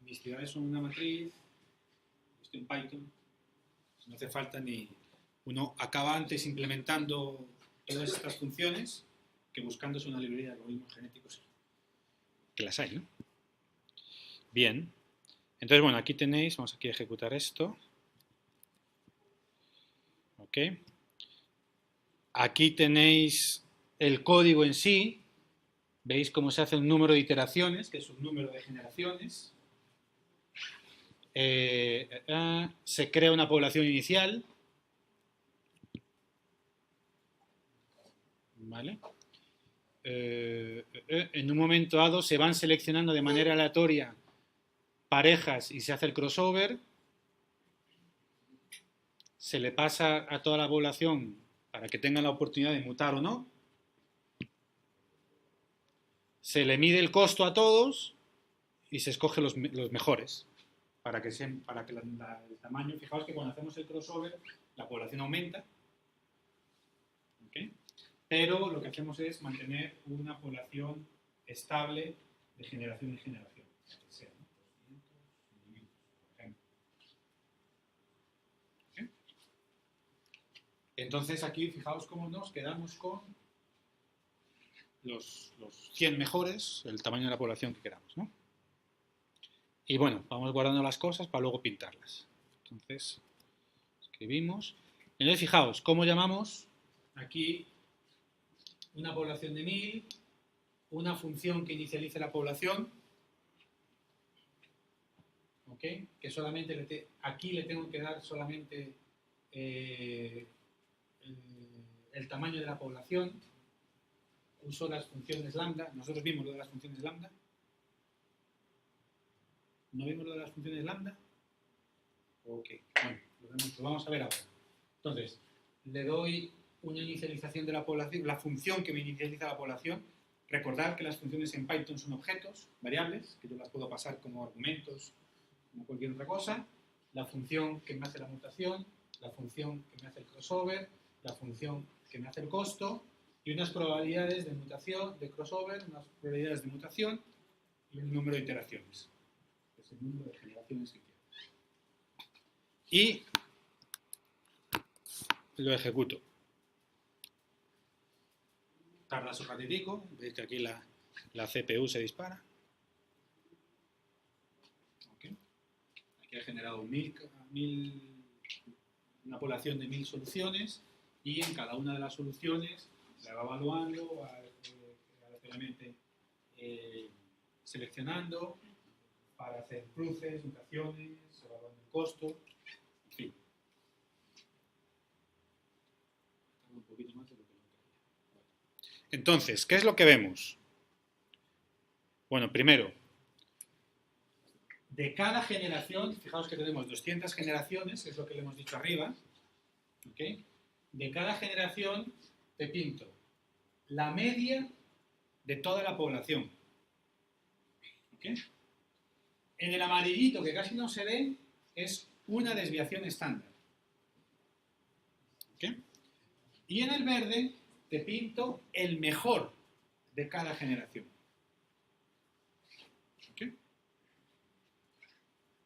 mis ciudades son una matriz, esto en Python. No hace falta ni... Uno acaba antes implementando todas estas funciones que buscándose una librería de algoritmos genéticos. Que las hay, ¿no? Bien. Entonces, bueno, aquí tenéis, vamos aquí a ejecutar esto. ¿Ok? Aquí tenéis el código en sí. Veis cómo se hace un número de iteraciones, que es un número de generaciones. Se crea una población inicial. ¿Vale? En un momento dado se van seleccionando de manera aleatoria parejas y se hace el crossover. Se le pasa a toda la población para que tengan la oportunidad de mutar o no. Se le mide el costo a todos y se escoge los mejores para que el tamaño, fijaos que cuando hacemos el crossover la población aumenta, ¿okay? Pero lo que hacemos es mantener una población estable de generación en generación. Sea, ¿no? 200 individuos, por ejemplo. ¿Okay? Entonces aquí fijaos cómo nos quedamos con los 100 mejores, el tamaño de la población que queramos, ¿no? Y bueno, vamos guardando las cosas para luego pintarlas. Entonces, escribimos. Entonces, fijaos, ¿cómo llamamos aquí una población de 1000, una función que inicialice la población, ¿ok? Que solamente aquí le tengo que dar solamente el tamaño de la población, uso las funciones lambda. Nosotros vimos lo de las funciones lambda. ¿No vimos lo de las funciones lambda? Ok, bueno, lo vamos a ver ahora. Entonces, le doy una inicialización de la población, la función que me inicializa la población. Recordad que las funciones en Python son objetos, variables, que yo las puedo pasar como argumentos, como cualquier otra cosa. La función que me hace la mutación, la función que me hace el crossover, la función que me hace el costo, y unas probabilidades de mutación, de crossover, unas probabilidades de mutación y un número de iteraciones. Es el número de generaciones que quiero. Y lo ejecuto. Tarda su ratitico, veis que aquí la CPU se dispara. Okay. Aquí he generado una población de 1000 soluciones y en cada una de las soluciones la va evaluando, aleatoriamente seleccionando para hacer cruces, mutaciones, evaluando el costo, en fin. Un poquito más de lo que yo quería. Entonces, ¿qué es lo que vemos? Bueno, primero, de cada generación, fijaos que tenemos 200 generaciones, es lo que le hemos dicho arriba, ¿okay? De cada generación te pinto la media de toda la población. ¿Okay? En el amarillito, que casi no se ve, es una desviación estándar. ¿Okay? Y en el verde te pinto el mejor de cada generación. ¿Okay?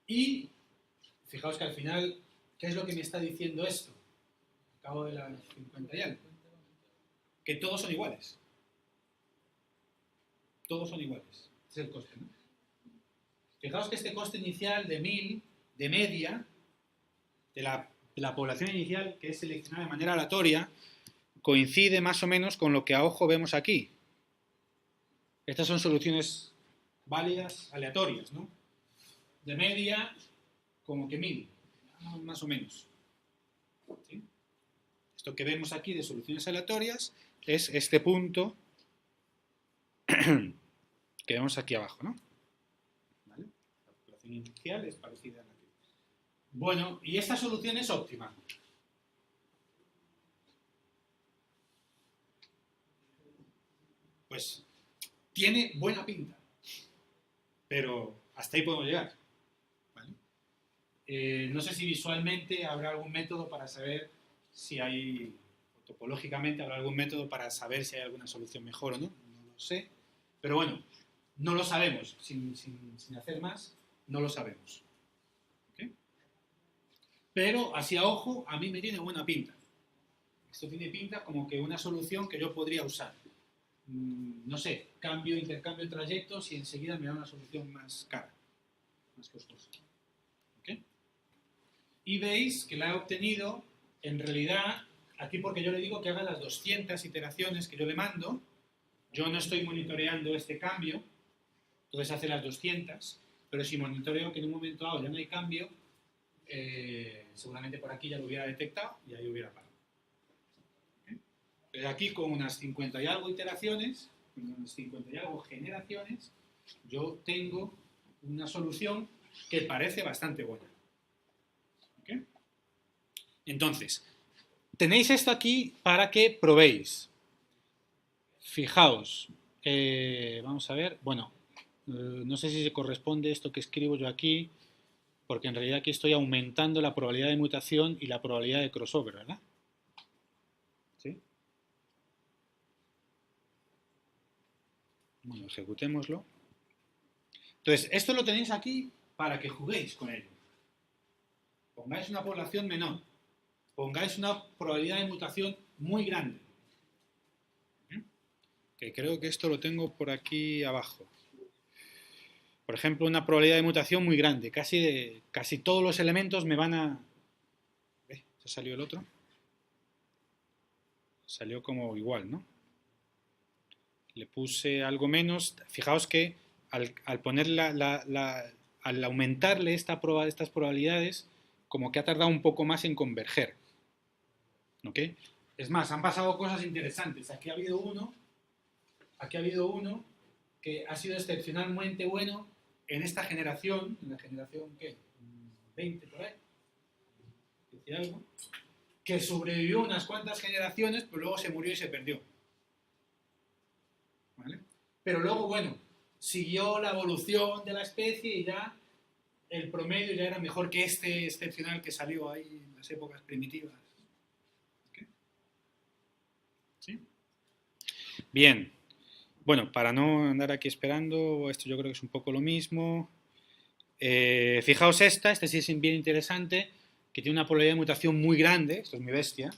Y fijaos que al final, ¿qué es lo que me está diciendo esto? Al cabo de las 50 y algo. Que todos son iguales. Todos son iguales. Ese es el coste, ¿no? Fijaos que este coste inicial de 1000, de media, de la población inicial, que es seleccionada de manera aleatoria, coincide más o menos con lo que a ojo vemos aquí. Estas son soluciones válidas aleatorias, ¿no? De media, como que 1000, más o menos. ¿Sí? Esto que vemos aquí de soluciones aleatorias es este punto que vemos aquí abajo, ¿no? ¿Vale? La población inicial es parecida a la que... Bueno, y esta solución es óptima. Pues tiene buena pinta, pero hasta ahí podemos llegar. ¿Vale? No sé si visualmente habrá algún método para saber si hay, topológicamente habrá algún método para saber si hay alguna solución mejor o no, no lo sé, pero bueno, no lo sabemos, sin hacer más, no lo sabemos. ¿Okay? Pero así a ojo, a mí me tiene buena pinta. Esto tiene pinta como que una solución que yo podría usar. No sé, intercambio de trayectos y enseguida me da una solución más cara, más costosa. ¿Okay? Y veis que la he obtenido, en realidad, aquí porque yo le digo que haga las 200 iteraciones que yo le mando, yo no estoy monitoreando este cambio, entonces hace las 200, pero si monitoreo que en un momento dado ya no hay cambio, seguramente por aquí ya lo hubiera detectado y ahí hubiera parado. Aquí con unas 50 y algo iteraciones, con unas 50 y algo generaciones, yo tengo una solución que parece bastante buena. ¿Okay? Entonces, tenéis esto aquí para que probéis. Fijaos, vamos a ver, bueno, no sé si se corresponde esto que escribo yo aquí, porque en realidad aquí estoy aumentando la probabilidad de mutación y la probabilidad de crossover, ¿verdad? ¿Sí? Bueno, ejecutémoslo. Entonces, esto lo tenéis aquí para que juguéis con ello. Pongáis una población menor. Pongáis una probabilidad de mutación muy grande. Que creo que esto lo tengo por aquí abajo. Por ejemplo, una probabilidad de mutación muy grande. Casi todos los elementos me van a... ¿Se salió el otro? Salió como igual, ¿no? Le puse algo menos. Fijaos que al poner al aumentarle estas probabilidades, como que ha tardado un poco más en converger. ¿Ok? Es más, han pasado cosas interesantes. Aquí ha habido uno aquí ha habido uno que ha sido excepcionalmente bueno en esta generación, en la generación, ¿qué? 20 por ahí, decía algo, que sobrevivió unas cuantas generaciones, pero luego se murió y se perdió. ¿Vale? Pero luego, bueno, siguió la evolución de la especie y ya el promedio ya era mejor que este excepcional que salió ahí en las épocas primitivas. ¿Okay? ¿Sí? Bien. Bueno, para no andar aquí esperando, esto yo creo que es un poco lo mismo. Fijaos este sí es bien interesante, que tiene una probabilidad de mutación muy grande, esto es mi bestia,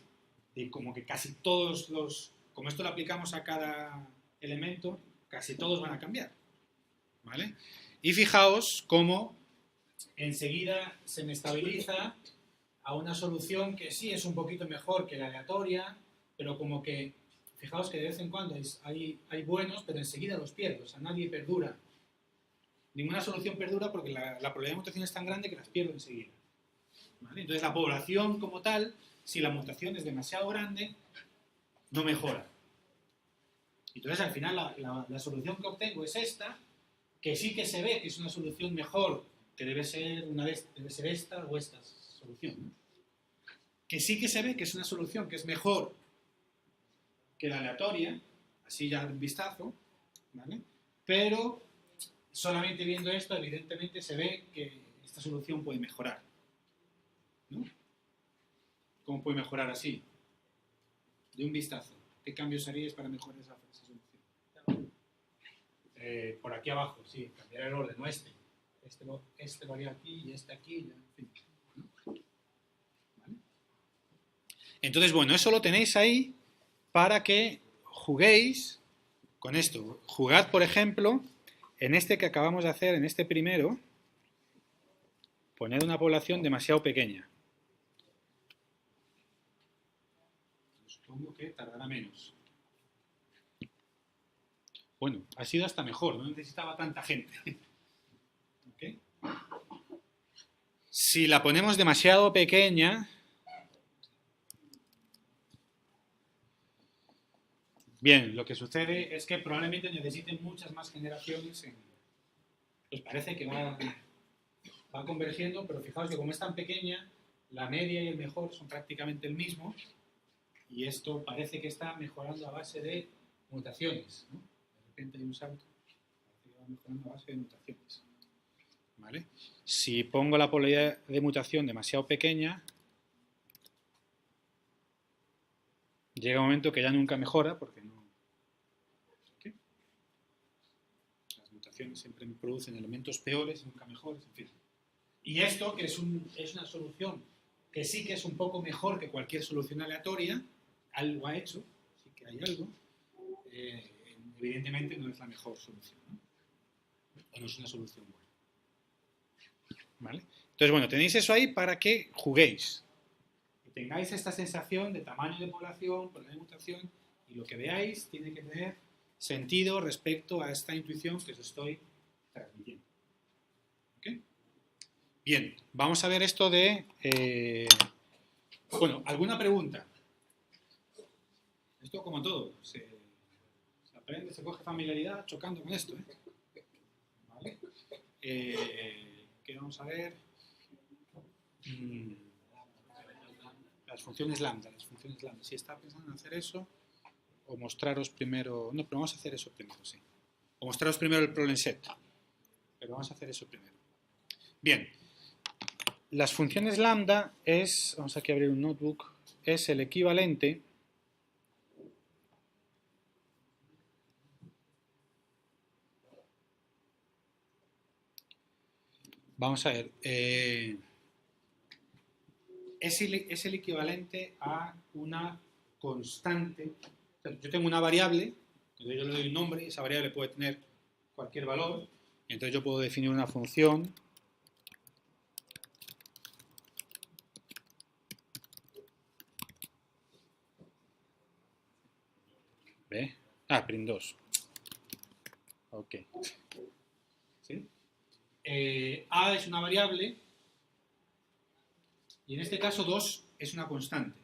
y como que casi todos como esto lo aplicamos a cada elemento, casi todos van a cambiar. ¿Vale? Y fijaos cómo enseguida se me estabiliza a una solución que sí es un poquito mejor que la aleatoria, pero como que, fijaos que de vez en cuando hay buenos, pero enseguida los pierdo, o sea, nadie perdura. Ninguna solución perdura porque la probabilidad de mutación es tan grande que las pierdo enseguida. ¿Vale? Entonces la población como tal, si la mutación es demasiado grande, no mejora. Entonces al final la solución que obtengo es esta, que sí que se ve que es una solución mejor, que debe ser esta o esta solución, ¿no? Que sí que se ve que es una solución que es mejor que la aleatoria, así ya de un vistazo, ¿vale? Pero solamente viendo esto, evidentemente se ve que esta solución puede mejorar, ¿no? ¿Cómo puede mejorar así? De un vistazo. ¿Qué cambios haríais para mejorar esa solución? Por aquí abajo, sí, cambiar el orden, no este. Este lo haría aquí y este aquí, en fin. ¿Vale? Entonces, bueno, eso lo tenéis ahí para que juguéis con esto. Jugad, por ejemplo, en este que acabamos de hacer, en este primero, poned una población demasiado pequeña. Supongo que tardará menos. Bueno, ha sido hasta mejor, no necesitaba tanta gente. ¿Okay? Si la ponemos demasiado pequeña, bien, lo que sucede es que probablemente necesiten muchas más generaciones. Pues parece que va convergiendo, pero fijaos que como es tan pequeña, la media y el mejor son prácticamente el mismo, y esto parece que está mejorando a base de mutaciones, ¿no? De repente hay un salto, parece que va mejorando a base de mutaciones. ¿Vale? Si pongo la probabilidad de mutación demasiado pequeña, llega un momento que ya nunca mejora, porque no. ¿Qué? Las mutaciones siempre producen elementos peores, nunca mejores, en fin. Y esto, que es una solución que sí que es un poco mejor que cualquier solución aleatoria, algo ha hecho, sí que hay algo, evidentemente no es la mejor solución, ¿no? O no es una solución buena. ¿Vale? Entonces, bueno, tenéis eso ahí para que juguéis. Y tengáis esta sensación de tamaño de población, probabilidad de mutación, y lo que veáis tiene que tener sentido respecto a esta intuición que os estoy transmitiendo. ¿Ok? Bien, vamos a ver esto de... bueno, ¿alguna pregunta? Esto como todo, se aprende, se coge familiaridad chocando con esto, ¿eh? ¿Vale? ¿Qué vamos a ver? Las funciones lambda. Si está pensando en hacer eso, o mostraros primero... No, pero vamos a hacer eso primero, sí. O mostraros primero el problem set. Pero vamos a hacer eso primero. Bien. Las funciones lambda es... Vamos aquí a abrir un notebook. Es el equivalente... Vamos a ver. Es el equivalente a una constante. Yo tengo una variable, yo le doy un nombre, y esa variable puede tener cualquier valor, y entonces yo puedo definir una función ¿ve? Prim2. Ok. ¿Sí? A es una variable, y en este caso 2 es una constante.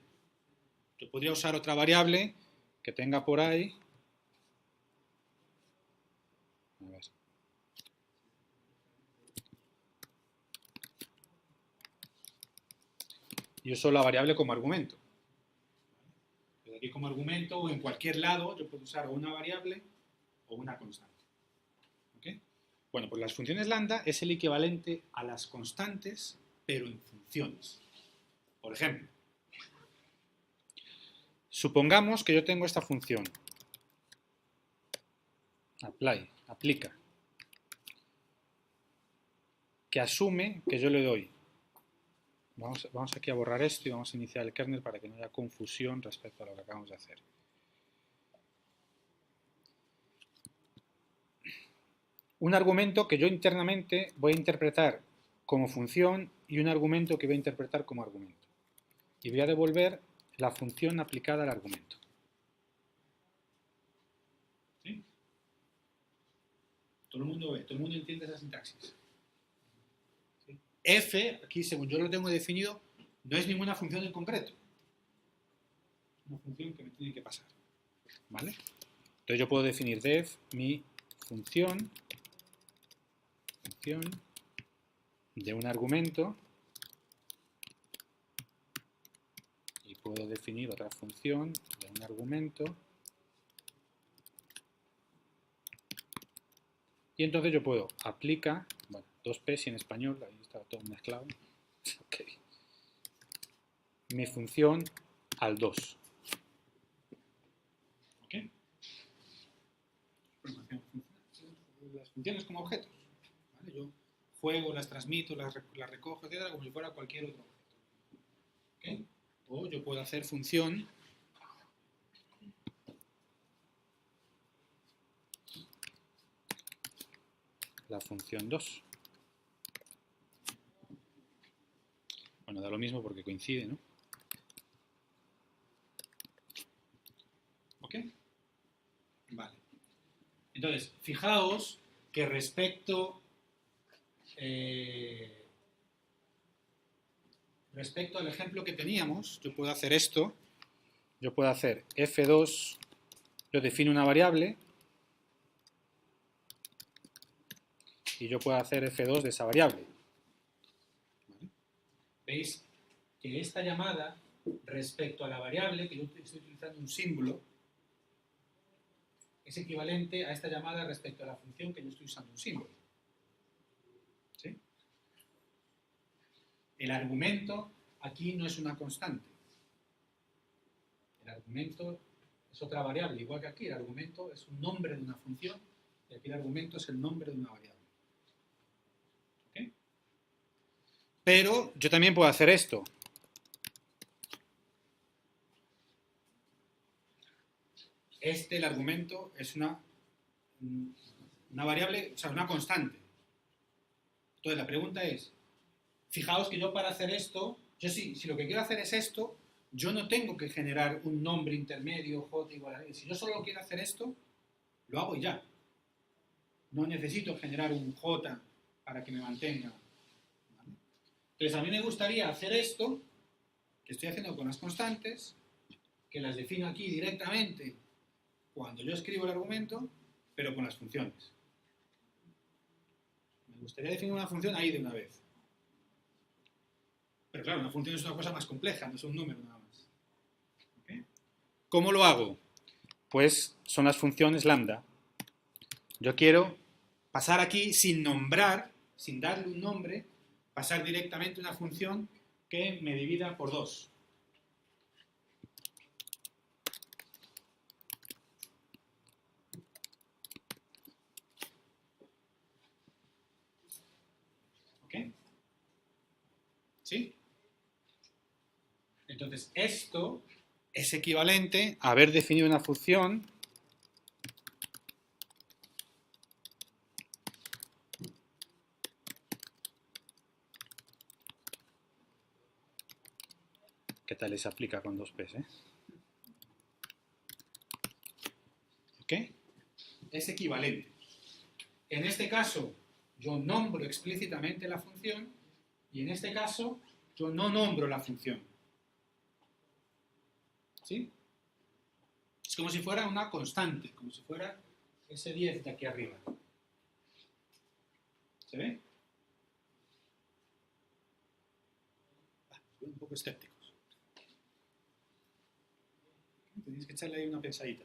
Yo podría usar otra variable que tenga por ahí yo uso la variable como argumento. Pero aquí como argumento o en cualquier lado yo puedo usar o una variable o una constante. ¿Okay? Bueno, pues las funciones lambda es el equivalente a las constantes, pero en funciones. Por ejemplo, supongamos que yo tengo esta función. Aplica. Que asume que yo le doy. Vamos aquí a borrar esto y vamos a iniciar el kernel para que no haya confusión respecto a lo que acabamos de hacer. Un argumento que yo internamente voy a interpretar como función y un argumento que voy a interpretar como argumento. Y voy a devolver la función aplicada al argumento. ¿Sí? Todo el mundo entiende esa sintaxis. ¿Sí? F, aquí según yo lo tengo definido, no es ninguna función en concreto. Es una función que me tiene que pasar. ¿Vale? Entonces yo puedo definir def mi función de un argumento y puedo definir otra función de un argumento y entonces yo puedo aplica, bueno, 2p si en español, ahí está todo mezclado, okay, mi función al 2. ¿Ok? Las funciones como objetos. ¿Vale? Yo juego, las transmito, las recojo, etc., como si fuera cualquier otro objeto. ¿Ok? O yo puedo hacer función la función 2. Bueno, da lo mismo porque coincide, ¿no? ¿Ok? Vale. Entonces, fijaos que respecto al ejemplo que teníamos, yo puedo hacer esto, yo puedo hacer f2, yo defino una variable y yo puedo hacer f2 de esa variable. ¿Vale? ¿Veis que esta llamada respecto a la variable, que yo estoy utilizando un símbolo, es equivalente a esta llamada respecto a la función que yo estoy usando un símbolo? ¿Sí? El argumento aquí no es una constante. El argumento es otra variable, igual que aquí. El argumento es un nombre de una función y aquí el argumento es el nombre de una variable. ¿Okay? Pero yo también puedo hacer esto. El argumento es una variable, o sea, una constante. Entonces la pregunta es, fijaos que yo para hacer esto, yo si lo que quiero hacer es esto, yo no tengo que generar un nombre intermedio, j igual a. Si yo solo quiero hacer esto, lo hago y ya. No necesito generar un j para que me mantenga. ¿Vale? Entonces a mí me gustaría hacer esto, que estoy haciendo con las constantes, que las defino aquí directamente cuando yo escribo el argumento, pero con las funciones. Me gustaría definir una función ahí de una vez. Pero claro, una función es una cosa más compleja, no es un número nada más. ¿Okay? ¿Cómo lo hago? Pues son las funciones lambda. Yo quiero pasar aquí sin nombrar, sin darle un nombre, pasar directamente una función que me divida por 2. ¿Ok? ¿Sí? Entonces, esto es equivalente a haber definido una función ¿qué tal les aplica con 2p? ¿Ok? Es equivalente. En este caso, yo nombro explícitamente la función y en este caso, yo no nombro la función. ¿Sí? Es como si fuera una constante, como si fuera ese 10 de aquí arriba. ¿Se ve? Soy un poco escéptico. Tienes que echarle ahí una pensadita.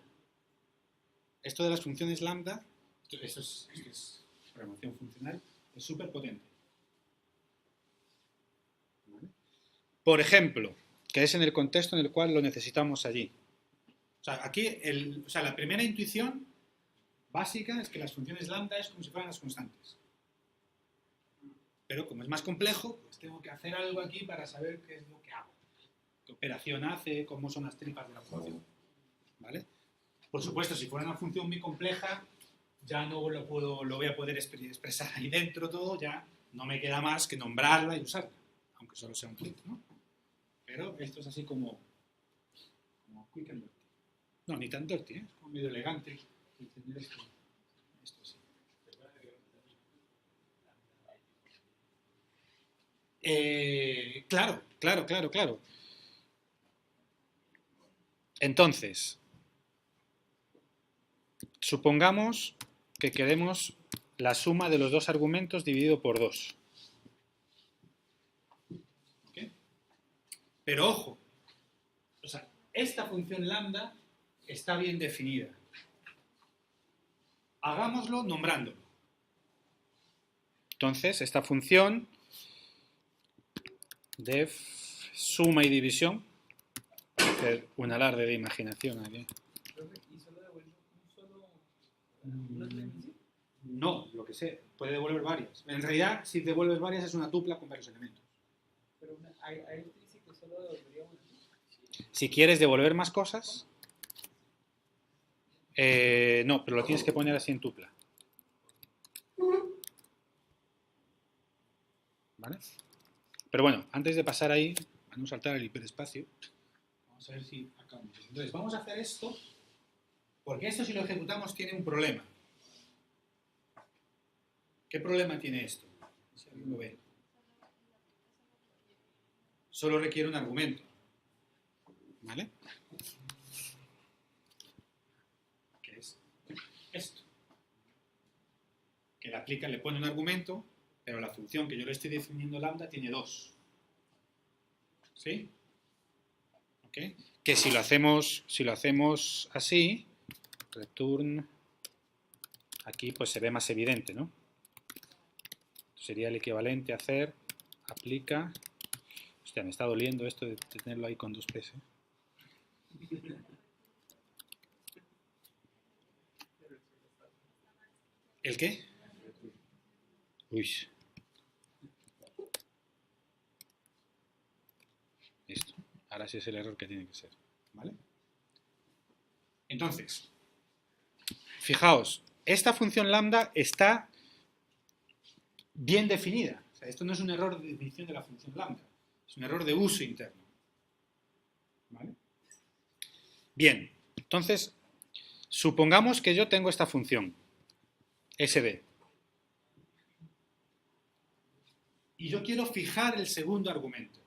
Esto de las funciones lambda, esto es programación funcional, es súper potente. ¿Vale? Por ejemplo, que es en el contexto en el cual lo necesitamos allí. O sea, aquí la primera intuición básica es que las funciones lambda es como si fueran las constantes. Pero como es más complejo, pues tengo que hacer algo aquí para saber qué es lo que hago. Qué operación hace, cómo son las tripas de la función. ¿Vale? Por supuesto, si fuera una función muy compleja, ya no lo voy a poder expresar ahí dentro todo, ya no me queda más que nombrarla y usarla, aunque solo sea un clic, ¿no? Pero esto es así como quick and dirty. No, ni tan dirty, ¿eh? Es como medio elegante entender esto sí. Claro. Entonces, supongamos que queremos la suma de los dos argumentos dividido por 2. ¿Okay? Pero ojo, o sea, esta función lambda está bien definida. Hagámoslo nombrándolo. Entonces, esta función def suma y división, hacer un alarde de imaginación aquí.
¿Y solo devuelve una beneficio?
No, lo que sé, puede devolver varias. En realidad, si devuelves varias es una tupla con varios elementos.
Pero ahí usted dice que solo devolvería una.
Si quieres devolver más cosas, no, pero lo tienes que poner así en tupla. ¿Vale? Pero bueno, antes de pasar ahí, a no saltar el hiperespacio, vamos a ver si acabamos. Entonces, vamos a hacer esto, porque esto si lo ejecutamos tiene un problema. ¿Qué problema tiene esto? Si alguien lo ve. Solo requiere un argumento. ¿Vale? ¿Qué es esto? Que le pone un argumento, pero la función que yo le estoy definiendo lambda tiene 2. ¿Sí? ¿Ok? Que si lo hacemos así, return, aquí pues se ve más evidente, ¿no? Sería el equivalente a hacer aplica. Hostia, me está doliendo esto de tenerlo ahí con 2 P's. ¿El qué? Uy. Listo. Ahora sí es el error que tiene que ser. ¿Vale? Entonces, fijaos, esta función lambda está bien definida. O sea, esto no es un error de definición de la función lambda, es un error de uso interno. ¿Vale? Bien, entonces, supongamos que yo tengo esta función, SD. Y yo quiero fijar el segundo argumento.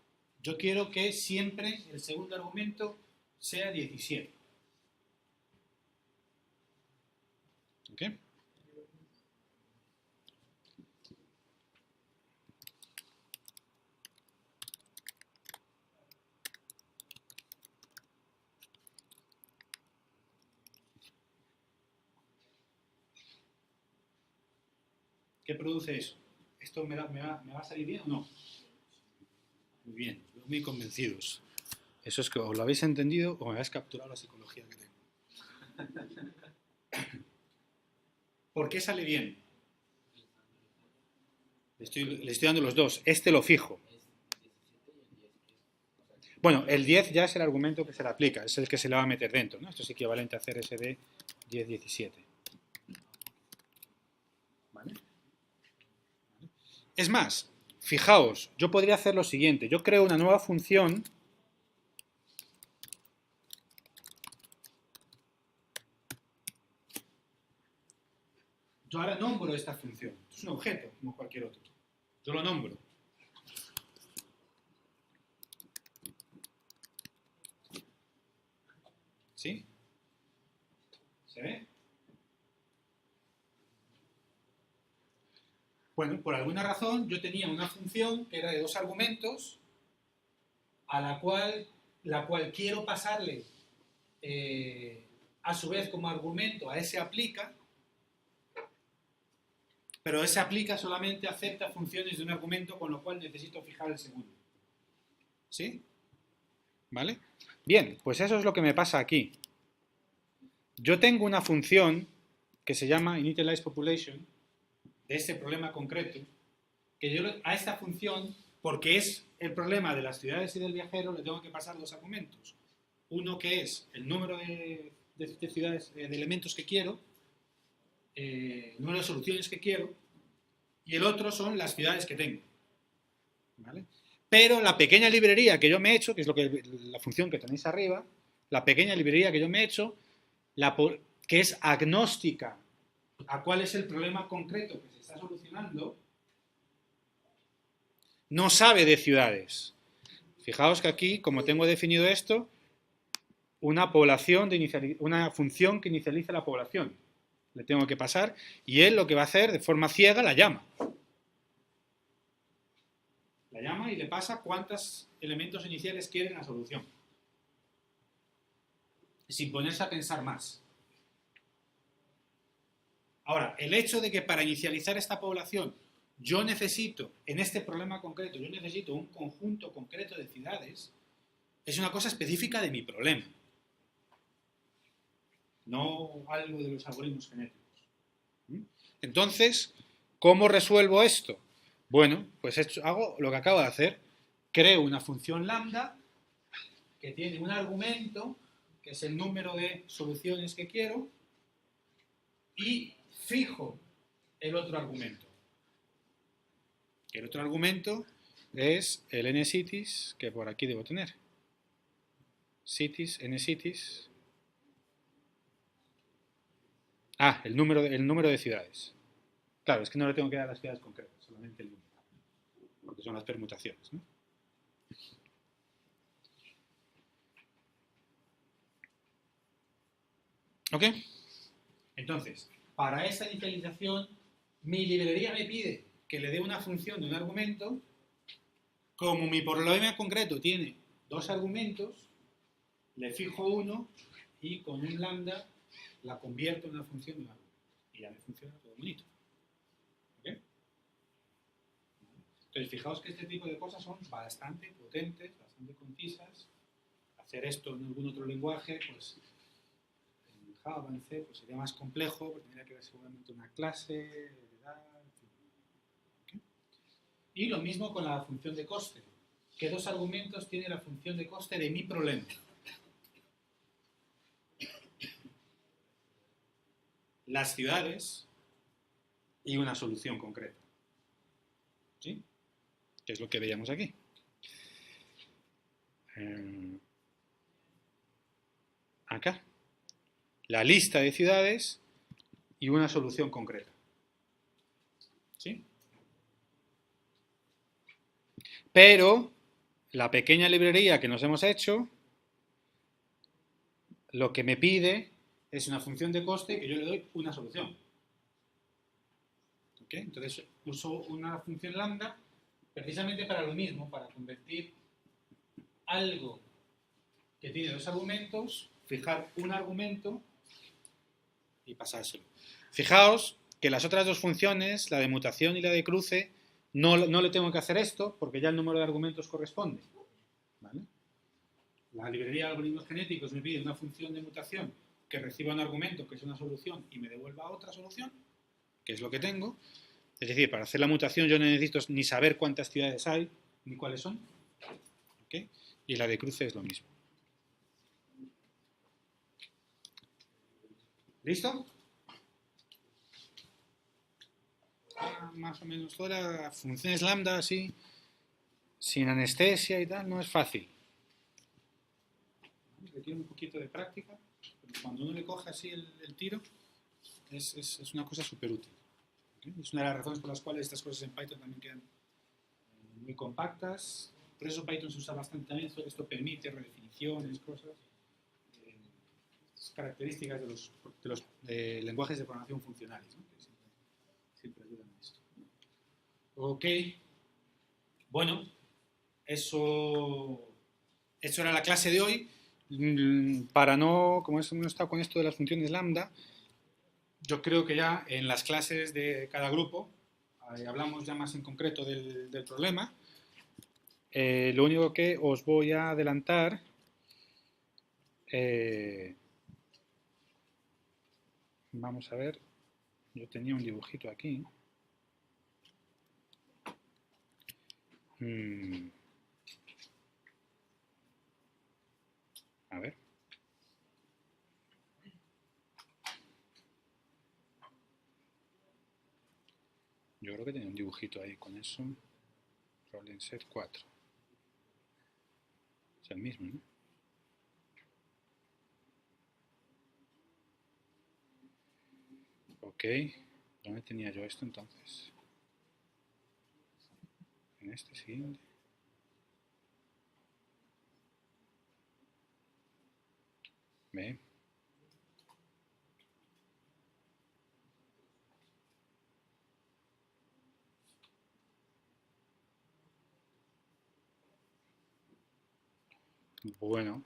Yo quiero que siempre el segundo argumento sea 17. ¿Ok? ¿Qué produce eso? ¿Esto me va a salir bien o no? Muy bien, muy convencidos. Eso es que o lo habéis entendido o me habéis capturado la psicología que tengo. ¿Por qué sale bien? Le estoy dando los dos. Este lo fijo. Bueno, el 10 ya es el argumento que se le aplica, es el que se le va a meter dentro, ¿no? Esto es equivalente a hacer SD 10, 17. ¿Vale? Es más, fijaos, yo podría hacer lo siguiente. Yo creo una nueva función yo ahora nombro esta función. Es un objeto, como cualquier otro. Yo lo nombro. ¿Sí? ¿Se ve? Bueno, por alguna razón yo tenía una función que era de 2 argumentos a la cual quiero pasarle a su vez como argumento a ese aplica, pero ese aplica solamente acepta funciones de un argumento, con lo cual necesito fijar el segundo. ¿Sí? ¿Vale? Bien, pues eso es lo que me pasa aquí. Yo tengo una función que se llama initialize population de este problema concreto, que yo a esta función, porque es el problema de las ciudades y del viajero, le tengo que pasar dos argumentos. Uno que es el número de ciudades, de elementos que quiero, el número de soluciones que quiero, y el otro son las ciudades que tengo. ¿Vale? Pero la pequeña librería que yo me he hecho, que es la función que tenéis arriba, la pequeña librería que yo me he hecho, que es agnóstica a cuál es el problema concreto que se está solucionando, no sabe de ciudades. Fijaos que aquí, como tengo definido esto, una función que inicializa la población. Le tengo que pasar y él lo que va a hacer de forma ciega la llama. La llama y le pasa cuántos elementos iniciales quiere en la solución. Sin ponerse a pensar más. Ahora, el hecho de que para inicializar esta población yo necesito, en este problema concreto, yo necesito un conjunto concreto de ciudades, es una cosa específica de mi problema. No algo de los algoritmos genéticos. Entonces, ¿cómo resuelvo esto? Bueno, pues hago lo que acabo de hacer. Creo una función lambda que tiene un argumento, que es el número de soluciones que quiero, y fijo el otro argumento. El otro argumento es el n-cities, que por aquí debo tener. Cities, n-cities. Ah, el número de ciudades. Claro, es que no le tengo que dar las ciudades concretas, solamente el número. Porque son las permutaciones, ¿no? ¿Ok? Entonces, para esta inicialización, mi librería me pide que le dé una función de un argumento. Como mi problema concreto tiene dos argumentos, le fijo uno y con un lambda la convierto en una función de un argumento. Y ya me funciona todo bonito. ¿Ok? Entonces, fijaos que este tipo de cosas son bastante potentes, bastante concisas. Hacer esto en algún otro lenguaje, pues en Java, en C, pues sería más complejo, porque tendría que haber seguramente una clase, heredar, ¿okay? Y lo mismo con la función de coste. ¿Qué dos argumentos tiene la función de coste de mi problema? Las ciudades y una solución concreta. ¿Sí? Que es lo que veíamos aquí. Acá. La lista de ciudades y una solución concreta. ¿Sí? Pero la pequeña librería que nos hemos hecho, lo que me pide es una función de coste que yo le doy una solución. ¿Ok? Entonces uso una función lambda precisamente para lo mismo, para convertir algo que tiene dos argumentos, fijar un argumento y pasárselo. Fijaos que las otras dos funciones, la de mutación y la de cruce, no le tengo que hacer esto porque ya el número de argumentos corresponde. ¿Vale? La librería de algoritmos genéticos me pide una función de mutación que reciba un argumento que es una solución y me devuelva otra solución, que es lo que tengo. Es decir, para hacer la mutación yo no necesito ni saber cuántas ciudades hay, ni cuáles son. ¿Okay? Y la de cruce es lo mismo. ¿Listo? Más o menos todas las funciones lambda así, sin anestesia y tal, no es fácil. Requiere un poquito de práctica, pero cuando uno le coge así el tiro, es una cosa súper útil. ¿Okay? Es una de las razones por las cuales estas cosas en Python también quedan muy compactas. Por eso Python se usa bastante también, esto permite redefiniciones, cosas. Características de los lenguajes de programación funcionales, ¿no? Que siempre ayudan a esto. Ok. Bueno, eso era la clase de hoy. Para no, como no está con esto de las funciones lambda, yo creo que ya en las clases de cada grupo hablamos ya más en concreto del problema. Lo único que os voy a adelantar, vamos a ver, yo tenía un dibujito aquí. A ver. Yo creo que tenía un dibujito ahí con eso. Problem set 4. Es el mismo, ¿no? Ok. ¿Dónde tenía yo esto entonces? En este siguiente. Ve. Bueno.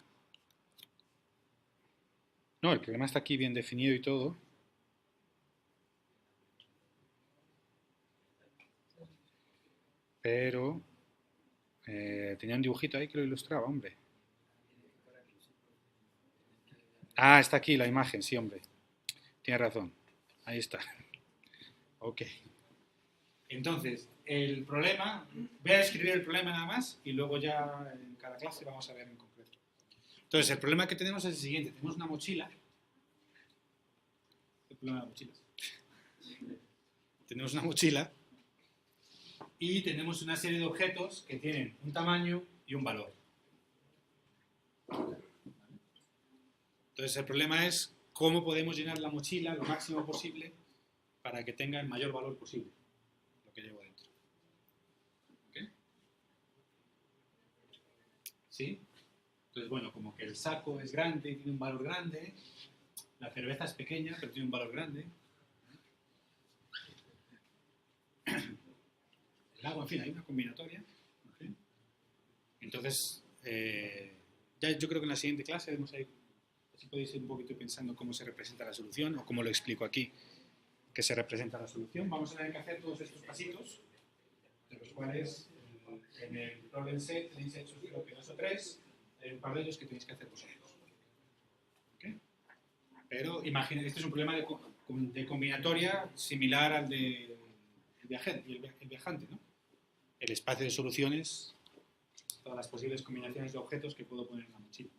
No, el problema está aquí bien definido y todo. Pero tenía un dibujito ahí que lo ilustraba, hombre. Ah, está aquí la imagen, sí, hombre. Tienes razón. Ahí está. Ok. Entonces, el problema, voy a describir el problema nada más y luego ya en cada clase vamos a ver en concreto. Entonces, el problema que tenemos es el siguiente. Tenemos una mochila. El problema de las mochilas. Tenemos una mochila y tenemos una serie de objetos que tienen un tamaño y un valor. Entonces, el problema es cómo podemos llenar la mochila lo máximo posible para que tenga el mayor valor posible, lo que llevo dentro. ¿Ok? ¿Sí? Entonces, bueno, como que el saco es grande y tiene un valor grande, la cerveza es pequeña pero tiene un valor grande, el agua, en fin, hay una combinatoria. ¿Ok? Entonces, ya yo creo que en la siguiente clase vamos a ir, así podéis ir un poquito pensando cómo se representa la solución o cómo lo explico aquí que se representa la solución. Vamos a tener que hacer todos estos pasitos, de los cuales en el problem set tenéis hechos creo que 2 o 3, hay un par de ellos que tenéis que hacer vosotros. ¿Okay? Pero imagina, este es un problema de combinatoria similar al del viajante, ¿no? El espacio de soluciones, todas las posibles combinaciones de objetos que puedo poner en la mochila.